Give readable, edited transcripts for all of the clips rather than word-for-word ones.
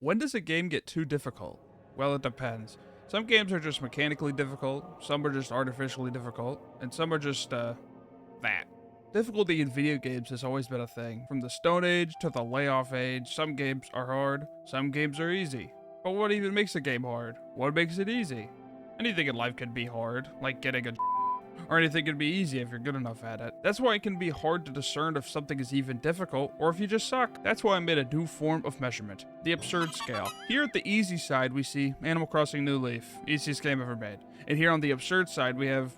When does a game get too difficult? Well, it depends. Some games are just mechanically difficult, some are just artificially difficult, and some are just, that. Difficulty in video games has always been a thing. From the Stone Age to the Layoff Age, some games are hard, some games are easy. But what even makes a game hard? What makes it easy? Anything in life can be hard, like getting a or anything can be easy if you're good enough at it. That's why it can be hard to discern if something is even difficult or if you just suck. That's why I made a new form of measurement, the absurd scale. Here at the easy side, we see Animal Crossing New Leaf, easiest game ever made. And here on the absurd side, we have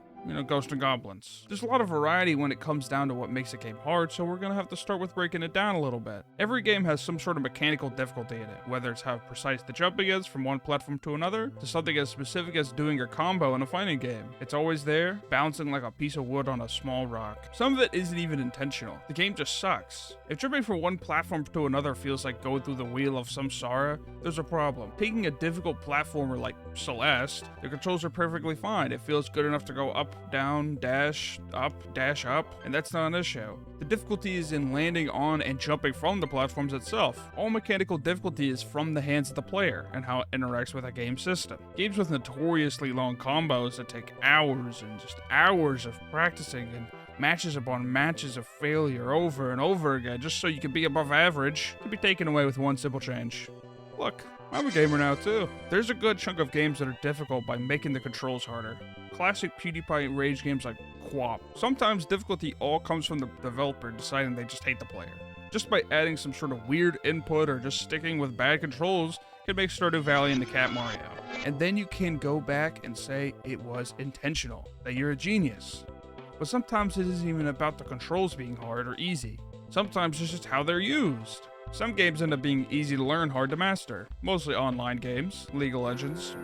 Ghosts and Goblins. There's a lot of variety when it comes down to what makes a game hard, so we're gonna have to start with breaking it down a little bit. Every game has some sort of mechanical difficulty in it, whether it's how precise the jumping is from one platform to another, to something as specific as doing a combo in a fighting game. It's always there, bouncing like a piece of wood on a small rock. Some of it isn't even intentional. The game just sucks. If jumping from one platform to another feels like going through the wheel of samsara, there's a problem. Taking a difficult platformer like Celeste, the controls are perfectly fine. It feels good enough to go up, down, dash up, and that's not an issue. The difficulty is in landing on and jumping from the platforms itself. All mechanical difficulty is from the hands of the player and how it interacts with a game system. Games with notoriously long combos that take hours and just hours of practicing and matches upon matches of failure over and over again just so you can be above average can be taken away with one simple change. Look, I'm a gamer now too. There's a good chunk of games that are difficult by making the controls harder. Classic PewDiePie rage games like QWOP. Sometimes difficulty all comes from the developer deciding they just hate the player. Just by adding some sort of weird input or just sticking with bad controls can make Stardew Valley into Cat Mario. And then you can go back and say it was intentional, that you're a genius. But sometimes it isn't even about the controls being hard or easy. Sometimes it's just how they're used. Some games end up being easy to learn, hard to master. Mostly online games, League of Legends,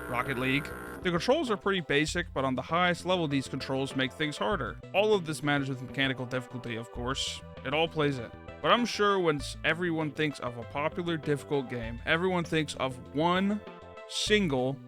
Rocket League. The controls are pretty basic, but on the highest level these controls make things harder. All of this matters with mechanical difficulty, of course. It all plays it. But I'm sure when everyone thinks of a popular difficult game, everyone thinks of one single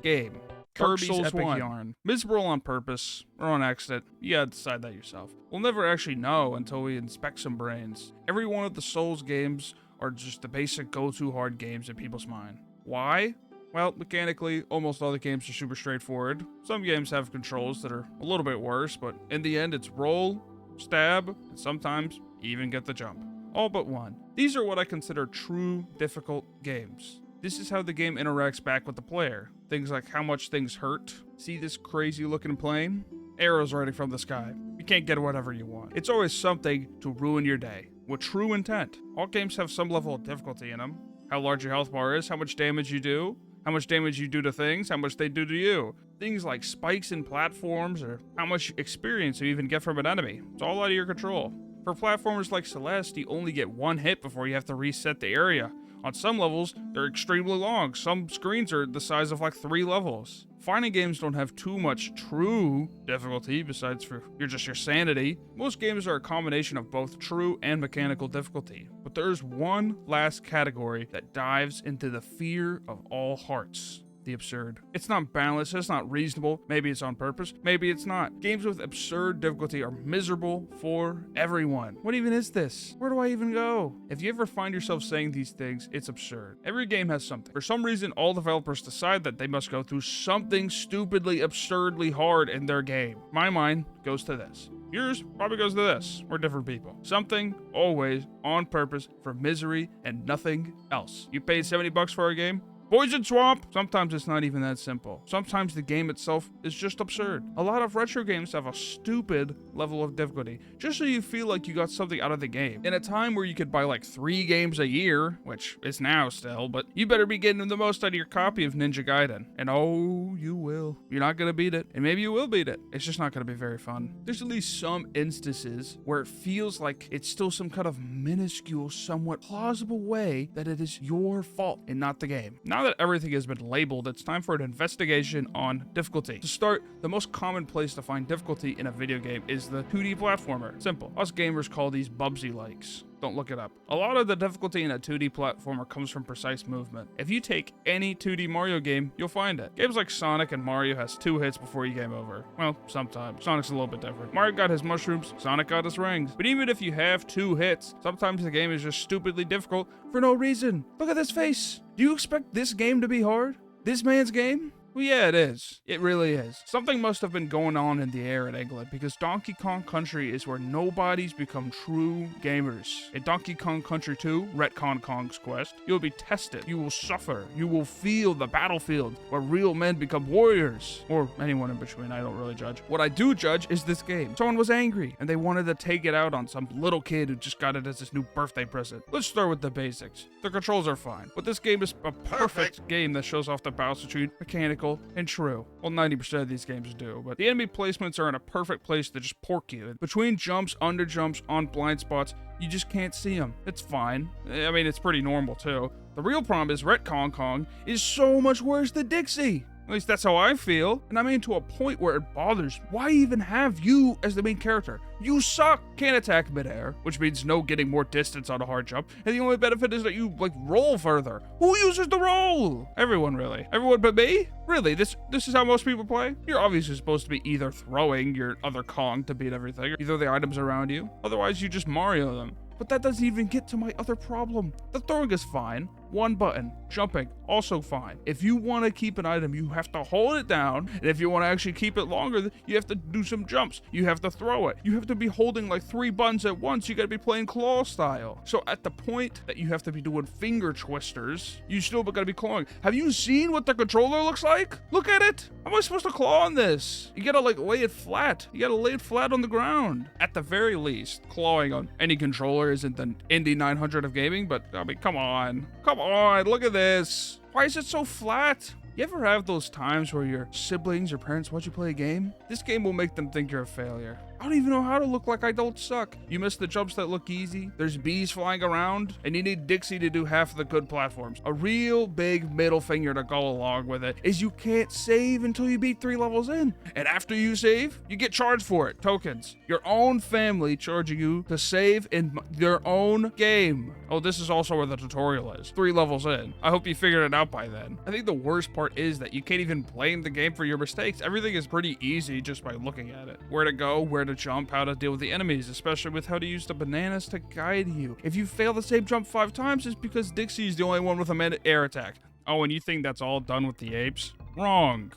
game. Kirby's Epic Yarn. Miserable on purpose, or on accident, you gotta decide that yourself. We'll never actually know until we inspect some brains. Every one of the Souls games are just the basic go-to hard games in people's mind. Why? Well, mechanically, almost all the games are super straightforward. Some games have controls that are a little bit worse, but in the end it's roll, stab, and sometimes even get the jump. All but one. These are what I consider true difficult games. This is how the game interacts back with the player. Things like how much things hurt. See this crazy looking plane? Arrows raining from the sky. You can't get whatever you want. It's always something to ruin your day, with true intent. All games have some level of difficulty in them. How large your health bar is, how much damage you do, how much damage you do to things, how much they do to you. Things like spikes in platforms, or how much experience you even get from an enemy. It's all out of your control. For platformers like Celeste, you only get one hit before you have to reset the area. On some levels, they're extremely long. Some screens are the size of like 3 levels. Fighting games don't have too much true difficulty besides for your sanity. Most games are a combination of both true and mechanical difficulty. But there's one last category that dives into the fear of all hearts. The absurd. It's not balanced, it's not reasonable, maybe it's on purpose, maybe it's not. Games with absurd difficulty are miserable for everyone. What even is this? Where do I even go? If you ever find yourself saying these things, it's absurd. Every game has something. For some reason, all developers decide that they must go through something stupidly, absurdly hard in their game. My mind goes to this. Yours probably goes to this. We're different people. Something, always, on purpose, for misery and nothing else. You paid $70 for a game? Poison Swamp! Sometimes it's not even that simple. Sometimes the game itself is just absurd. A lot of retro games have a stupid level of difficulty, just so you feel like you got something out of the game. In a time where you could buy like 3 games a year, which is now still, but you better be getting the most out of your copy of Ninja Gaiden. And oh, you will. You're not gonna beat it. And maybe you will beat it. It's just not gonna be very fun. There's at least some instances where it feels like it's still some kind of minuscule, somewhat plausible way that it is your fault and not the game. Now that everything has been labeled, it's time for an investigation on difficulty. To start, the most common place to find difficulty in a video game is the 2D platformer. Simple. Us gamers call these Bubsy likes. Don't look it up. A lot of the difficulty in a 2D platformer comes from precise movement. If you take any 2D Mario game, you'll find it. Games like Sonic and Mario has 2 hits before you game over. Well, sometimes. Sonic's a little bit different. Mario got his mushrooms, Sonic got his rings. But even if you have 2 hits, sometimes the game is just stupidly difficult for no reason. Look at this face. Do you expect this game to be hard? This man's game? Well, yeah, it is. It really is. Something must have been going on in the air in England, because Donkey Kong Country is where nobodies become true gamers. In Donkey Kong Country 2, Retcon Kong's Quest, you'll be tested. You will suffer. You will feel the battlefield where real men become warriors. Or anyone in between, I don't really judge. What I do judge is this game. Someone was angry, and they wanted to take it out on some little kid who just got it as his new birthday present. Let's start with the basics. The controls are fine, but this game is a perfect game that shows off the balance between mechanical and true. Well, 90% of these games do, but the enemy placements are in a perfect place to just pork you. Between jumps, under jumps, on blind spots, you just can't see them. It's fine. I mean, it's pretty normal too. The real problem is Retcon Kong is so much worse than Dixie. At least that's how I feel, and I mean to a point where it bothers me. Why even have you as the main character? You suck! Can't attack midair, which means no getting more distance on a hard jump, and the only benefit is that you, roll further. Who uses the roll? Everyone, really. Everyone but me? Really, this is how most people play? You're obviously supposed to be either throwing your other Kong to beat everything, or either the items around you, otherwise you just Mario them. But that doesn't even get to my other problem. The throwing is fine. One button. Jumping, also fine. If you want to keep an item, you have to hold it down. And if you want to actually keep it longer, you have to do some jumps. You have to throw it. You have to be holding 3 buttons at once. You got to be playing claw style. So at the point that you have to be doing finger twisters, you still got to be clawing. Have you seen what the controller looks like? Look at it. How am I supposed to claw on this? You got to lay it flat. You got to lay it flat on the ground. At the very least, clawing on any controller isn't the Indy 900 of gaming, but I mean, come on. Come on, look at this. Why is it so flat? You ever have those times where your siblings or parents watch you play a game? This game will make them think you're a failure. I don't even know how to look like I don't suck. You miss the jumps that look easy, there's bees flying around, and you need Dixie to do half of the good platforms. A real big middle finger to go along with it is you can't save until you beat 3 levels in. And after you save, you get charged for it. Tokens. Your own family charging you to save in their own game. Oh, this is also where the tutorial is. 3 levels in. I hope you figured it out by then. I think the worst part is that you can't even blame the game for your mistakes. Everything is pretty easy just by looking at it. Where to go, where to jump, how to deal with the enemies, especially with how to use the bananas to guide you. If you fail the same jump 5 times, it's because Dixie's the only one with a air attack. Oh, and you think that's all done with the apes? Wrong.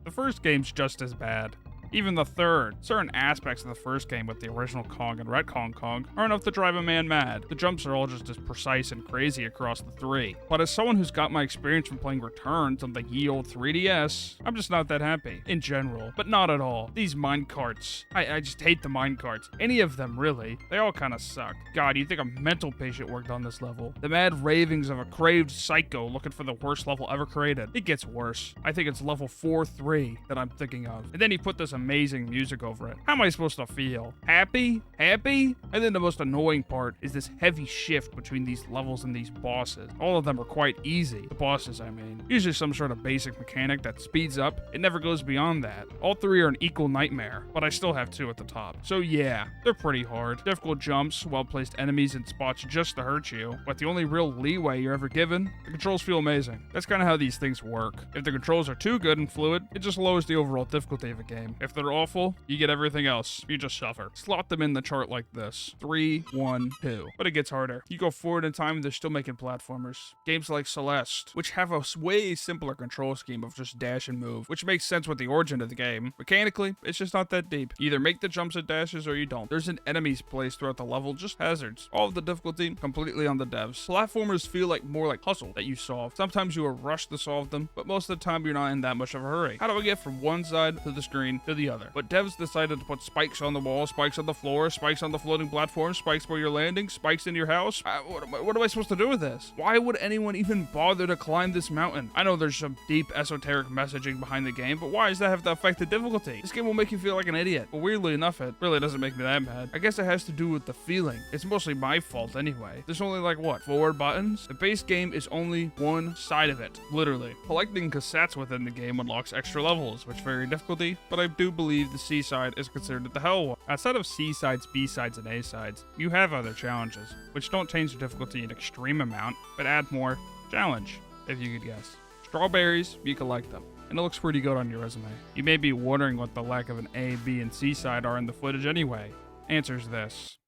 The first game's just as bad. Even the third. Certain aspects of the first game with the original Kong and Retcon Kong are enough to drive a man mad. The jumps are all just as precise and crazy across the 3. But as someone who's got my experience from playing Returns on the ye old 3DS, I'm just not that happy. In general. But not at all. These minecarts. I just hate the minecarts. Any of them, really. They all kind of suck. God, you think a mental patient worked on this level? The mad ravings of a craved psycho looking for the worst level ever created. It gets worse. I think it's level 4-3 that I'm thinking of. And then he put this amazing music over it. How am I supposed to feel? Happy? Happy? And then the most annoying part is this heavy shift between these levels and these bosses. All of them are quite easy. The bosses, I mean. Usually some sort of basic mechanic that speeds up. It never goes beyond that. All 3 are an equal nightmare, but I still have 2 at the top. So yeah, they're pretty hard. Difficult jumps, well-placed enemies in spots just to hurt you, but the only real leeway you're ever given, the controls feel amazing. That's kind of how these things work. If the controls are too good and fluid, it just lowers the overall difficulty of a game. If they're awful, you get everything else. You just suffer. Slot them in the chart like this. 3, 1, 2. But it gets harder. You go forward in time and they're still making platformers. Games like Celeste, which have a way simpler control scheme of just dash and move, which makes sense with the origin of the game. Mechanically, it's just not that deep. You either make the jumps and dashes or you don't. There's an enemies placed throughout the level, just hazards. All of the difficulty completely on the devs. Platformers feel more like puzzle that you solve. Sometimes you are rushed to solve them, but most of the time you're not in that much of a hurry. How do I get from one side to the screen to the other? But devs decided to put spikes on the wall, spikes on the floor, spikes on the floating platform, spikes where you're landing, spikes in your house. What am I supposed to do with this? Why would anyone even bother to climb this mountain? I know there's some deep esoteric messaging behind the game, but why does that have to affect the difficulty? This game will make you feel like an idiot. But weirdly enough, it really doesn't make me that mad. I guess it has to do with the feeling. It's mostly my fault anyway. There's only 4 buttons? The base game is only one side of it, literally. Collecting cassettes within the game unlocks extra levels, which vary in difficulty, but I do do believe the C side is considered the hell one. Outside of C sides, B sides, and A sides, you have other challenges, which don't change the difficulty an extreme amount, but add more challenge, if you could guess. Strawberries, you collect them, and it looks pretty good on your resume. You may be wondering what the lack of an A, B, and C side are in the footage anyway. Answer's this.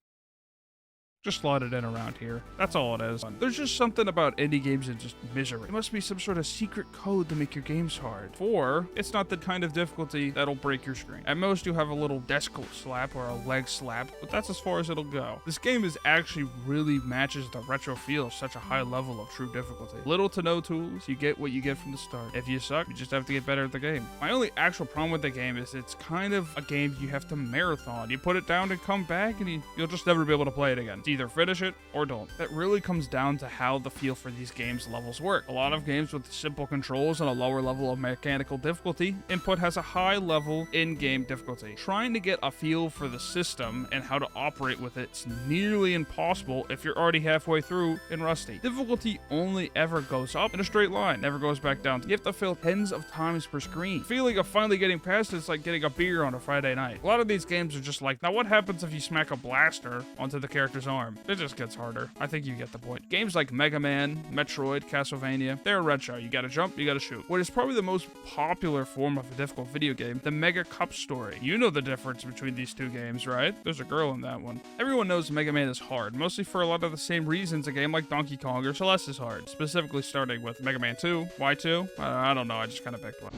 Just slot it in around here. That's all it is. There's just something about indie games and just misery. It must be some sort of secret code to make your games hard. Or it's not the kind of difficulty that'll break your screen. At most, you have a little desk slap or a leg slap, but that's as far as it'll go. This game is actually really matches the retro feel of such a high level of true difficulty. Little to no tools, you get what you get from the start. If you suck, you just have to get better at the game. My only actual problem with the game is it's kind of a game you have to marathon. You put it down and come back and you'll just never be able to play it again. Either finish it or don't. That really comes down to how the feel for these games levels work. A lot of games with simple controls and a lower level of mechanical difficulty, input has a high level in-game difficulty. Trying to get a feel for the system and how to operate with it's nearly impossible if you're already halfway through in Rusty. Difficulty only ever goes up in a straight line, never goes back down. You have to fail tens of times per screen. The feeling of finally getting past it's like getting a beer on a Friday night. A lot of these games are just like, now what happens if you smack a blaster onto the character's arm? It just gets harder. I think you get the point. Games like Mega Man, Metroid, Castlevania, they're retro. You gotta jump, you gotta shoot. What is probably the most popular form of a difficult video game, the Mega Cup story. You know the difference between these two games, right? There's a girl in that one. Everyone knows Mega Man is hard, mostly for a lot of the same reasons a game like Donkey Kong or Celeste is hard. Specifically starting with Mega Man 2. Why 2? I don't know, I just kind of picked one.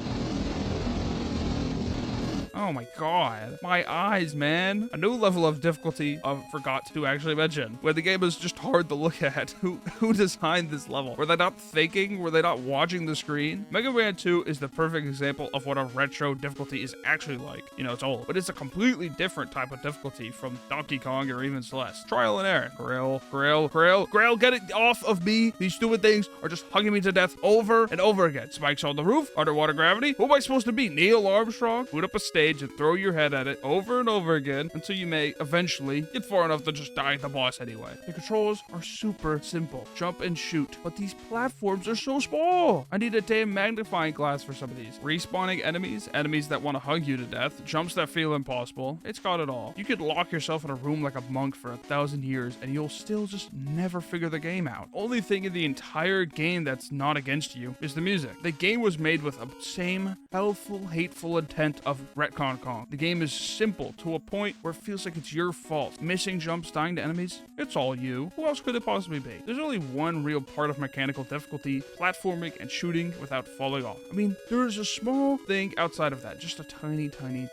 Oh my god. My eyes, man. A new level of difficulty I forgot to actually mention. Where the game is just hard to look at. Who designed this level? Were they not thinking? Were they not watching the screen? Mega Man 2 is the perfect example of what a retro difficulty is actually like. You know, it's old, but it's a completely different type of difficulty from Donkey Kong or even Celeste. Trial and error. Grail, get it off of me. These stupid things are just hugging me to death over and over again. Spikes on the roof, underwater gravity. Who am I supposed to be? Neil Armstrong? Boot up a stage and throw your head at it over and over again until you may eventually get far enough to just die at the boss anyway. The controls are super simple. Jump and shoot. But these platforms are so small. I need a damn magnifying glass for some of these. Respawning enemies that want to hug you to death, jumps that feel impossible. It's got it all. You could lock yourself in a room like a monk for 1,000 years and you'll still just never figure the game out. Only thing in the entire game that's not against you is the music. The game was made with the same helpful, hateful intent of Retcon Kong. The game is simple to a point where it feels like it's your fault. Missing jumps, dying to enemies, it's all you. Who else could it possibly be? There's only one real part of mechanical difficulty, platforming and shooting without falling off. I mean, there is a small thing outside of that, just a tiny thing.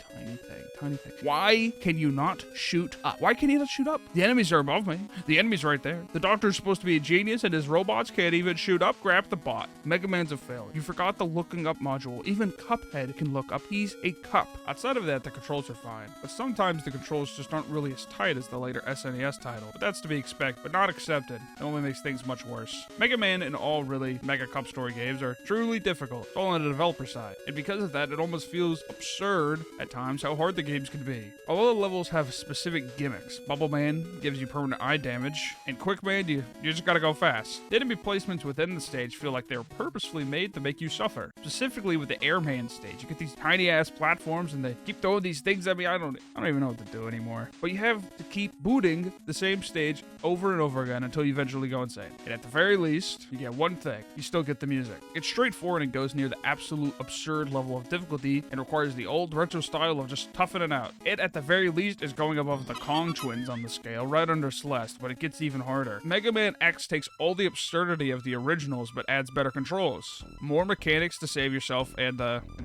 Why can you not shoot up? Why can you not shoot up? The enemies are above me. The enemy's right there. The doctor's supposed to be a genius and his robots can't even shoot up. Grab the bot. Mega Man's a failure. You forgot the looking up module. Even Cuphead can look up. He's a cup. Outside of that, the controls are fine, but sometimes the controls just aren't really as tight as the later SNES title, but that's to be expected, but not accepted. It only makes things much worse. Mega Man and all really Mega Cup story games are truly difficult, all on the developer side, and because of that, it almost feels absurd at times how hard the games can be. Although the levels have specific gimmicks, Bubble Man gives you permanent eye damage, and Quick Man, you just gotta go fast. The enemy placements within the stage feel like they're purposefully made to make you suffer. Specifically with the Airman stage, you get these tiny ass platforms and they keep throwing these things at me. I don't even know what to do anymore. But you have to keep booting the same stage over and over again until you eventually go insane. And at the very least, you get one thing. You still get the music. It's straightforward and goes near the absolute absurd level of difficulty and requires the old retro style of just toughing it out. It at the very least is going above the Kong twins on the scale, right under Celeste, but it gets even harder. Mega Man X takes all the absurdity of the originals but adds better controls. More mechanics to save yourself and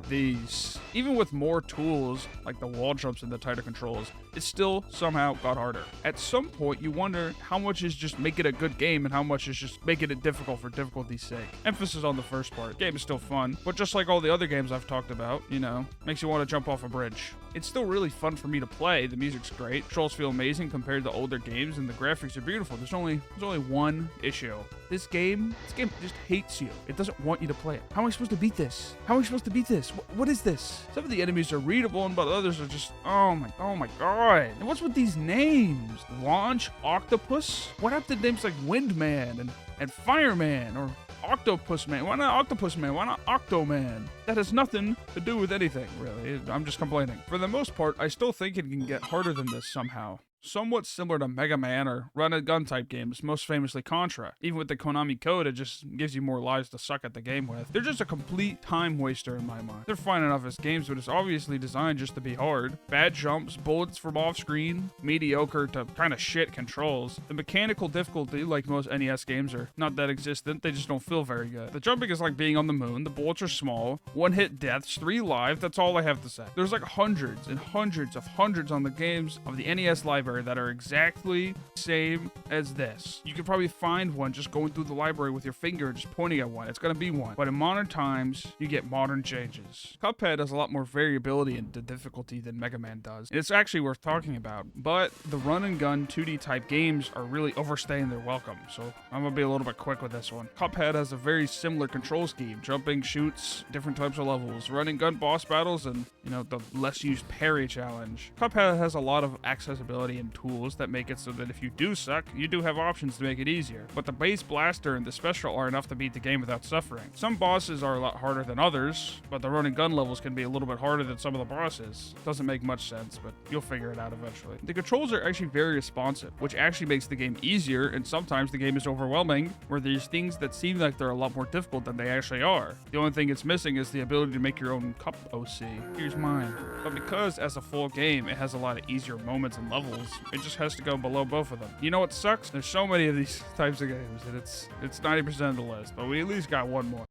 these. Even with more tools like the wall jumps and the tighter controls, it still somehow got harder. At some point, you wonder how much is just making it a good game and how much is just making it difficult for difficulty's sake. Emphasis on the first part. Game is still fun, but just like all the other games I've talked about, you know, makes you want to jump off a bridge. It's still really fun for me to play. The music's great. Controls feel amazing compared to older games, and the graphics are beautiful. There's only one issue. This game just hates you. It doesn't want you to play it. How am I supposed to beat this? How am I supposed to beat this? What is this? Some of the enemies are readable, but others are just, oh my god. And what's with these names? Launch Octopus? What happened to names like Windman and Fireman or Octopus Man? Why not Octopus Man? Why not Octoman? That has nothing to do with anything, really. I'm just complaining. For the most part, I still think it can get harder than this somehow. Somewhat similar to Mega Man or run-and-gun type games, most famously Contra. Even with the Konami code, it just gives you more lives to suck at the game with. They're just a complete time waster in my mind. They're fine enough as games, but it's obviously designed just to be hard. Bad jumps, bullets from off-screen, mediocre to kind of shit controls. The mechanical difficulty, like most NES games, are not that existent. They just don't feel very good. The jumping is like being on the moon. The bullets are small. One-hit deaths, 3 lives. That's all I have to say. There's like hundreds and hundreds on the games of the NES library that are exactly the same as this. You could probably find one just going through the library with your finger and just pointing at one. It's gonna be one. But in modern times, you get modern changes. Cuphead has a lot more variability in the difficulty than Mega Man does. And it's actually worth talking about. But the run and gun 2D type games are really overstaying their welcome. So I'm gonna be a little bit quick with this one. Cuphead has a very similar control scheme. Jumping, shoots, different types of levels, run and gun boss battles, and the less used parry challenge. Cuphead has a lot of accessibility and tools that make it so that if you do suck, you do have options to make it easier. But the base blaster and the special are enough to beat the game without suffering. Some bosses are a lot harder than others, but the run and gun levels can be a little bit harder than some of the bosses. Doesn't make much sense, but you'll figure it out eventually. The controls are actually very responsive, which actually makes the game easier, and sometimes the game is overwhelming, where there's things that seem like they're a lot more difficult than they actually are. The only thing it's missing is the ability to make your own cup OC. Here's mine. But because as a full game, it has a lot of easier moments and levels, it just has to go below both of them. You know what sucks? There's so many of these types of games that it's 90% of the list, but we at least got one more.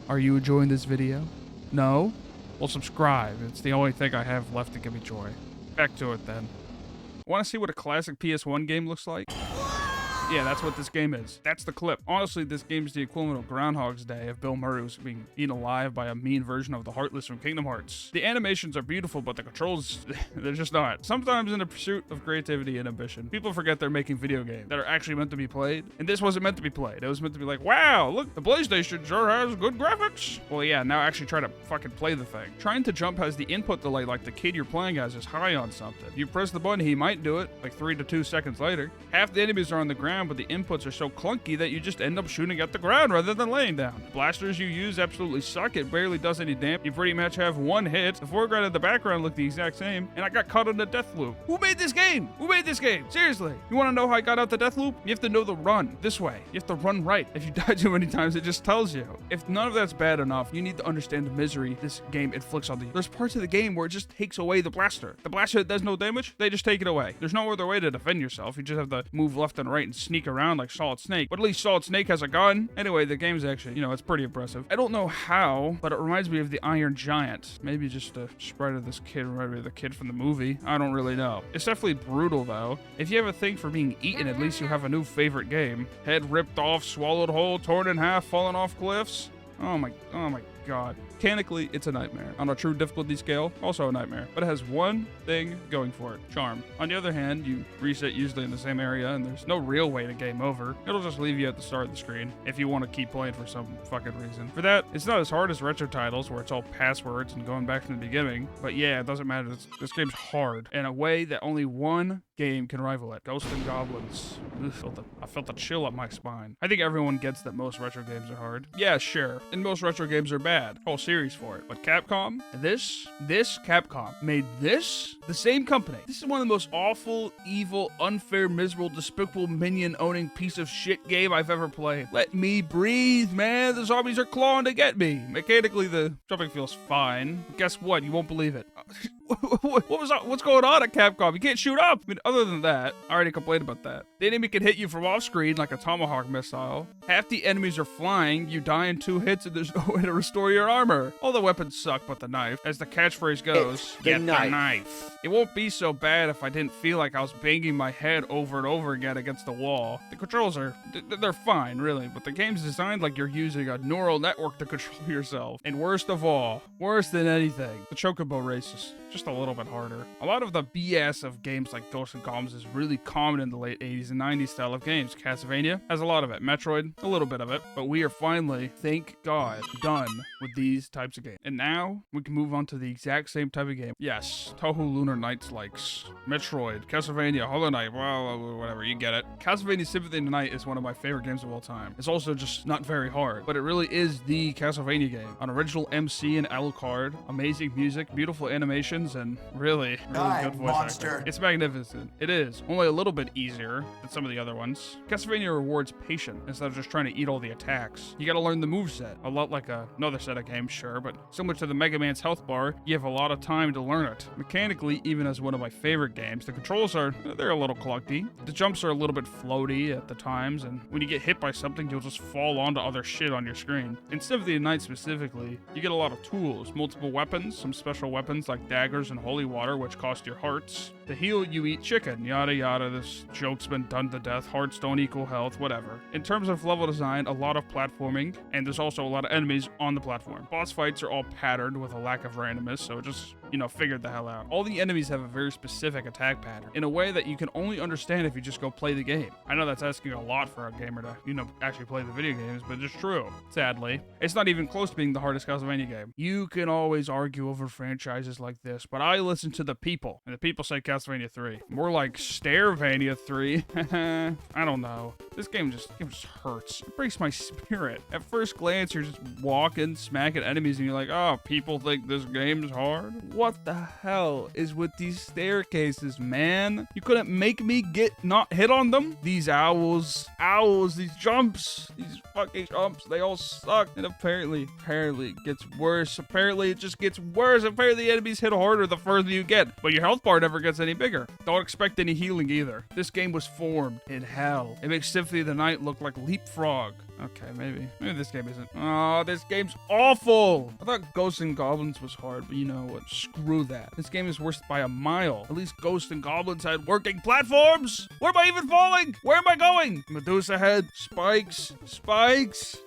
Are you enjoying this video? No? Well, subscribe. It's the only thing I have left to give me joy. Back to it then. Want to see what a classic PS1 game looks like? Yeah, that's what this game is. That's the clip. Honestly, this game's the equivalent of Groundhog's Day if Bill Murray was being eaten alive by a mean version of the Heartless from Kingdom Hearts. The animations are beautiful, but the controls, they're just not. Sometimes in the pursuit of creativity and ambition, people forget they're making video games that are actually meant to be played. And this wasn't meant to be played. It was meant to be like, wow, look, the PlayStation sure has good graphics. Well, yeah, now actually try to fucking play the thing. Trying to jump has the input delay like the kid you're playing as is high on something. You press the button, he might do it, like 3 to 2 seconds later. Half the enemies are on the ground, but the inputs are so clunky that you just end up shooting at the ground rather than laying down. The blasters you use absolutely suck. It barely does any damage. You pretty much have one hit. The foreground and the background look the exact same, and I got caught in a death loop. Who made this game? Who made this game? Seriously. You want to know how I got out the death loop? You have to know the run this way. You have to run right. If you die too many times, it just tells you. If none of that's bad enough, you need to understand the misery this game inflicts on you. There's parts of the game where it just takes away the blaster. The blaster that does no damage, they just take it away. There's no other way to defend yourself. You just have to move left and right and sneak around like Solid Snake. But at least Solid Snake has a gun. Anyway, the game's actually, it's pretty impressive. I don't know how, but it reminds me of the Iron Giant. Maybe just a sprite of this kid reminded me of the kid from the movie. I don't really know. It's definitely brutal though. If you have a thing for being eaten, at least you have a new favorite game. Head ripped off, swallowed whole, torn in half, falling off cliffs. Oh my god. Mechanically, it's a nightmare. On a true difficulty scale, also a nightmare. But it has one thing going for it: charm. On the other hand, you reset usually in the same area, and there's no real way to game over. It'll just leave you at the start of the screen if you want to keep playing for some fucking reason. For that, it's not as hard as retro titles where it's all passwords and going back from the beginning. But yeah, it doesn't matter. This game's hard in a way that only one game can rival it. Ghosts and Goblins. I felt a chill up my spine. I think everyone gets that most retro games are hard. Yeah, sure. And most retro games are bad. Whole series for it. But Capcom, this Capcom made this, the same company. This is one of the most awful, evil, unfair, miserable, despicable, minion-owning piece of shit game I've ever played. Let me breathe, man. The zombies are clawing to get me. Mechanically, the jumping feels fine. But guess what? You won't believe it. What's going on at Capcom? You can't shoot up. I mean, other than that, I already complained about that. The enemy can hit you from off screen like a tomahawk missile. Half the enemies are flying. You die in 2 hits and there's no way to restore your armor. All the weapons suck but the knife. As the catchphrase goes, get the knife. It won't be so bad if I didn't feel like I was banging my head over and over again against the wall. The controls they're fine, really, but the game's designed like you're using a neural network to control yourself. And worst of all, worse than anything, the chocobo race is just just a little bit harder. A lot of the BS of games like Ghosts and Goblins is really common in the late 80s and 90s style of games. Castlevania has a lot of it. Metroid, a little bit of it. But we are finally, thank God, done with these types of games. And now we can move on to the exact same type of game. Yes, Toho Lunar Nights likes Metroid, Castlevania, Hollow Knight, well, whatever, you get it. Castlevania Symphony of the Night is one of my favorite games of all time. It's also just not very hard, but it really is the Castlevania game. An original MC and Alucard, amazing music, beautiful animations, and really good voice acting. It's magnificent. It is. Only a little bit easier than some of the other ones. Castlevania rewards patience instead of just trying to eat all the attacks. You gotta learn the moveset. A lot like another set of games, sure, but similar to the Mega Man's health bar, you have a lot of time to learn it. Mechanically, even as one of my favorite games, the controls they're a little clunky. The jumps are a little bit floaty at the times, and when you get hit by something, you'll just fall onto other shit on your screen. In Symphony of the Night specifically, you get a lot of tools, multiple weapons, some special weapons like daggers and holy water, which cost your hearts. To heal, you eat chicken, yada yada, this joke's been done to death, hearts don't equal health, whatever. In terms of level design, a lot of platforming, and there's also a lot of enemies on the platform. Boss fights are all patterned with a lack of randomness, so just, figured the hell out. All the enemies have a very specific attack pattern, in a way that you can only understand if you just go play the game. I know that's asking a lot for a gamer to, actually play the video games, but it's true. Sadly, it's not even close to being the hardest Castlevania game. You can always argue over franchises like this, but I listen to the people, and the people say Castlevania 3. More like Stairvania 3. I don't know. This game just hurts. It breaks my spirit. At first glance, you're just walking, smacking enemies, and you're like, oh, people think this game's hard? What the hell is with these staircases, man? You couldn't make me not hit on them? These owls, these jumps, these fucking jumps, they all suck. And apparently it gets worse. Apparently it just gets worse. Apparently the enemies hit harder the further you get, but your health bar never gets any bigger. Don't expect any healing either. This game was formed in hell. It makes Symphony of the Night look like Leapfrog. Okay, maybe this game isn't. Oh, this game's awful. I thought Ghosts and Goblins was hard, but you know what? Screw that. This game is worse by a mile. At least Ghosts and Goblins had working platforms. Where am I even falling? Where am I going? Medusa head, spikes.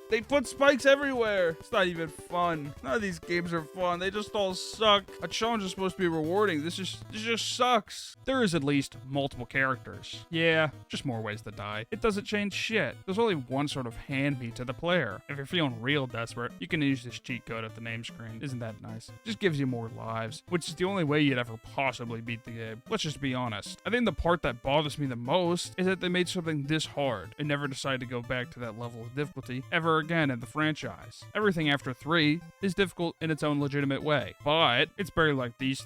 They put spikes everywhere. It's not even fun. None of these games are fun. They just all suck. A challenge is supposed to be rewarding. This just sucks. There is at least multiple characters. Yeah, just more ways to die. It doesn't change shit. There's only one sort of hand beat to the player. If you're feeling real desperate, you can use this cheat code at the name screen. Isn't that nice? Just gives you more lives, which is the only way you'd ever possibly beat the game. Let's just be honest. I think the part that bothers me the most is that they made something this hard and never decided to go back to that level of difficulty ever again in the franchise. Everything after 3 is difficult in its own legitimate way, but it's very like these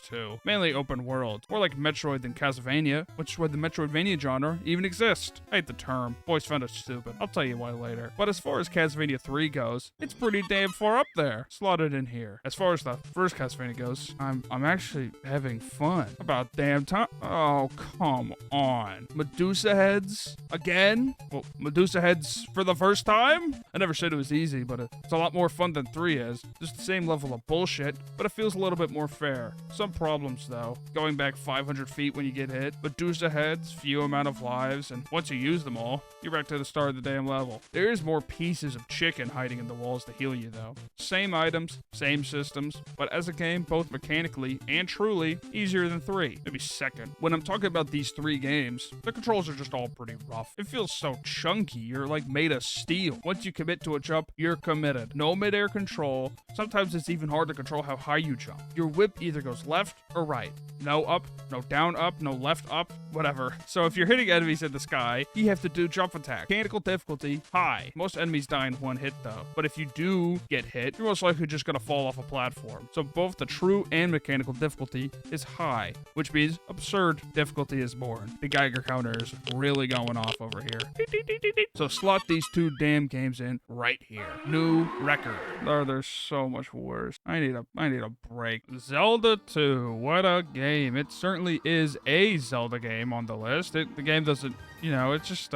two. Mainly open world, more like Metroid than Castlevania, which is why the Metroidvania genre even exists. I hate the term. Boys found it stupid. I'll tell you why later. But as far as Castlevania 3 goes, it's pretty damn far up there. Slotted in here. As far as the first Castlevania goes, I'm actually having fun. About damn time. Oh, come on. Medusa heads? Again? Well, Medusa heads for the first time? I never said it was easy, but it's a lot more fun than 3 is. Just the same level of bullshit, but it feels a little bit more fair. Some problems, though. Going back 500 feet when you get hit, Medusa heads, few amount of lives, and once you use them all, you're back to the start of the damn level. There is more pieces of chicken hiding in the walls to heal you, though. Same items, same systems, but as a game, both mechanically and truly, easier than 3. Maybe second. When I'm talking about these 3 games, the controls are just all pretty rough. It feels so chunky, you're like made of steel. Once you commit to a jump, you're committed. No midair control. Sometimes it's even hard to control how high you jump. Your whip either goes left or right. No up, no down up, no left up, whatever. So if you're hitting enemies in the sky, you have to do jump attack. Mechanical difficulty, high. Most enemies die in one hit though. But if you do get hit, you're most likely just gonna fall off a platform. So both the true and mechanical difficulty is high, which means absurd difficulty is born. The Geiger counter is really going off over here. So slot these 2 damn games in right here. New record. Oh, they're so much worse. I need a break. Zelda 2. What a game. It certainly is a Zelda game on the list. The game doesn't, it's just,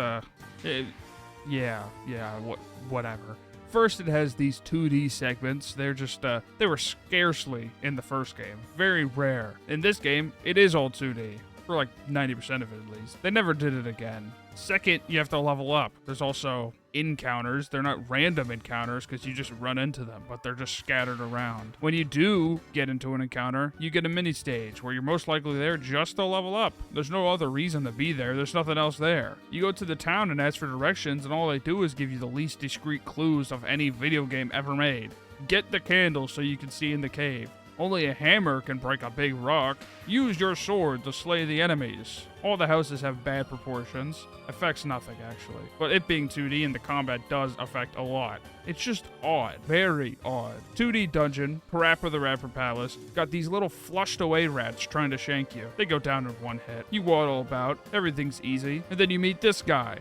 whatever. First, it has these 2D segments. They're just, they were scarcely in the first game. Very rare. In this game, it is all 2D. For like 90% of it at least. They never did it again. Second, you have to level up. There's also encounters. They're not random encounters because you just run into them, but they're just scattered around. When you do get into an encounter, you get a mini stage where you're most likely there just to level up. There's no other reason to be there. There's nothing else there. You go to the town and ask for directions, and all they do is give you the least discreet clues of any video game ever made. Get the candle so you can see in the cave. Only a hammer can break a big rock. Use your sword to slay the enemies. All the houses have bad proportions. Affects nothing, actually. But it being 2D and the combat does affect a lot. It's just odd. Very odd. 2D dungeon, Parappa the Rapper Palace. Got these little flushed away rats trying to shank you. They go down in one hit. You waddle about. Everything's easy. And then you meet this guy.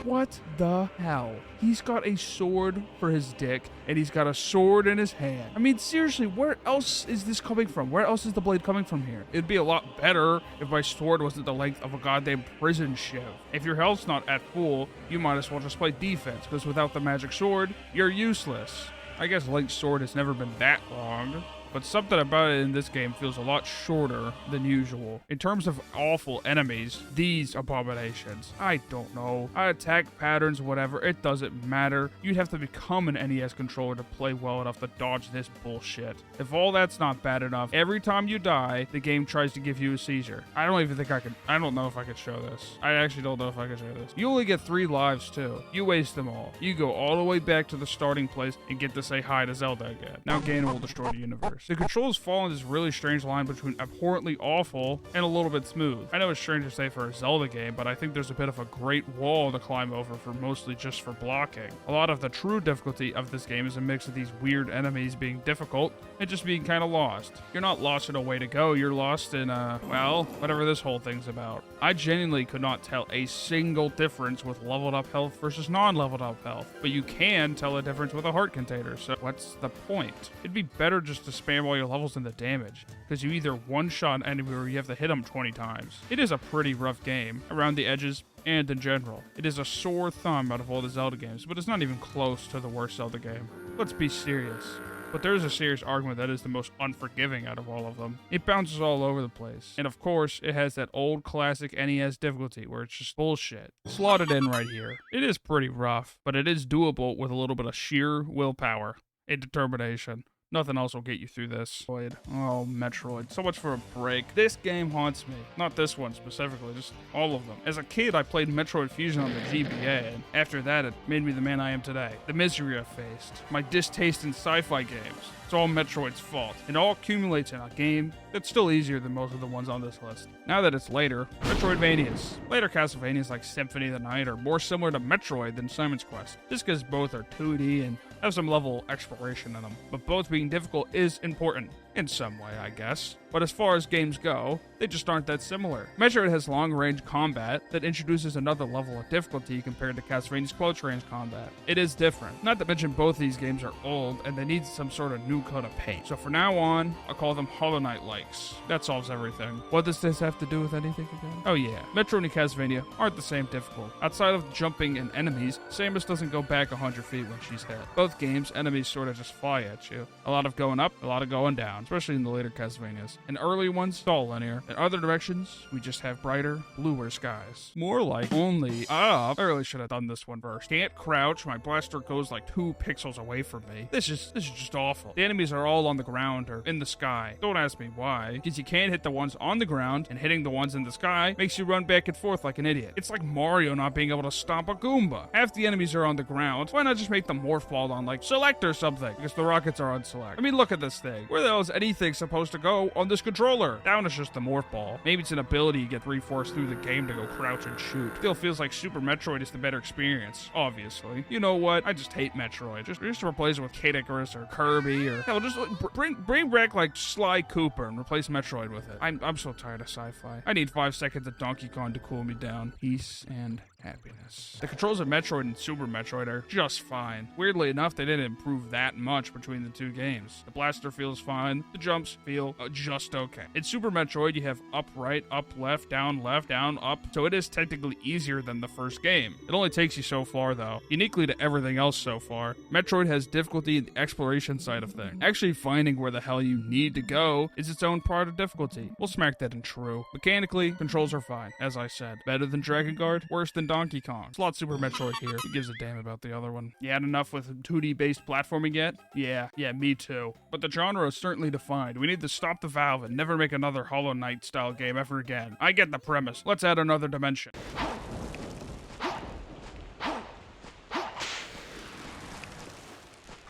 What the hell? He's got a sword for his dick, and he's got a sword in his hand. I mean, seriously, where else is this coming from? Where else is the blade coming from here? It'd be a lot better if my sword wasn't the length of a goddamn prison shiv. If your health's not at full, you might as well just play defense, because without the magic sword, you're useless. I guess Link's sword has never been that long, but something about it in this game feels a lot shorter than usual. In terms of awful enemies, these abominations, I don't know. Attack patterns, whatever, it doesn't matter. You'd have to become an NES controller to play well enough to dodge this bullshit. If all that's not bad enough, every time you die, the game tries to give you a seizure. I don't even think I can. I don't know if I could show this. I actually don't know if I can show this. You only get 3 lives too. You waste them all. You go all the way back to the starting place and get to say hi to Zelda again. Now Ganon will destroy the universe. The controls fall in this really strange line between abhorrently awful and a little bit smooth. I know it's strange to say for a Zelda game, but I think there's a bit of a great wall to climb over for mostly just for blocking. A lot of the true difficulty of this game is a mix of these weird enemies being difficult and just being kind of lost. You're not lost in a way to go, you're lost in well, whatever this whole thing's about. I genuinely could not tell a single difference with leveled up health versus non-leveled up health, but you can tell a difference with a heart container, so what's the point? It'd be better just to spam all your levels in the damage, because you either one-shot enemy or you have to hit them 20 times. It is a pretty rough game, around the edges and in general. It is a sore thumb out of all the Zelda games, but it's not even close to the worst Zelda game. Let's be serious. But there is a serious argument that is the most unforgiving out of all of them. It bounces all over the place. And of course, it has that old classic NES difficulty where it's just bullshit. Slotted in right here. It is pretty rough, but it is doable with a little bit of sheer willpower and determination. Nothing else will get you through this. Oh, Metroid. So much for a break. This game haunts me. Not this one specifically, just all of them. As a kid, I played Metroid Fusion on the GBA, and after that, it made me the man I am today. The misery I faced, my distaste in sci-fi games. It's all Metroid's fault. It all accumulates in a game that's still easier than most of the ones on this list. Now that it's later, Metroidvanias. Later Castlevanias like Symphony of the Night are more similar to Metroid than Simon's Quest. Just because both are 2D and have some level of exploration in them. But both being difficult is important. In some way, I guess. But as far as games go, they just aren't that similar. Metroid has long-range combat that introduces another level of difficulty compared to Castlevania's close-range combat. It is different. Not to mention both these games are old and they need some sort of new coat of paint. So for now on, I'll call them Hollow Knight likes. That solves everything. What does this have to do with anything again? Oh yeah, Metroid and Castlevania aren't the same difficult. Outside of jumping and enemies, Samus doesn't go back 100 feet when she's hit. Both games, enemies sort of just fly at you. A lot of going up, a lot of going down. Especially in the later Castlevanias. In early ones, it's all linear. In other directions, we just have brighter, bluer skies. More like only up. I really should have done this one first. Can't crouch, my blaster goes like 2 pixels away from me. This is just awful. The enemies are all on the ground or in the sky. Don't ask me why, because you can't hit the ones on the ground, and hitting the ones in the sky makes you run back and forth like an idiot. It's like Mario not being able to stomp a Goomba. Half the enemies are on the ground. Why not just make the morph ball on like select or something? Because the rockets are on select. I mean, look at this thing. Where the hell is anything supposed to go on this controller? Down is just the morph ball. Maybe it's an ability you get reinforced through the game to go crouch and shoot. Still feels like Super Metroid is the better experience, obviously. You know what? I just hate Metroid. Just replace it with Kid Icarus or Kirby or hell, just bring back like Sly Cooper and replace Metroid with it. I'm so tired of sci-fi. I need 5 seconds of Donkey Kong to cool me down. Peace and happiness. The controls of Metroid and Super Metroid are just fine. Weirdly enough, they didn't improve that much between the 2 games. The blaster feels fine. The jumps feel just okay. In Super Metroid, you have up, right, up, left, down, up. So it is technically easier than the first game. It only takes you so far, though. Uniquely to everything else so far, Metroid has difficulty in the exploration side of things. Actually finding where the hell you need to go is its own part of difficulty. We'll smack that in true. Mechanically, controls are fine, as I said. Better than Dragon Guard, worse than Donkey Kong. Slot Super Metroid here. Who gives a damn about the other one? You had enough with 2D-based platforming yet? Yeah, me too. But the genre is certainly defined. We need to stop the valve and never make another Hollow Knight style game ever again. I get the premise. Let's add another dimension.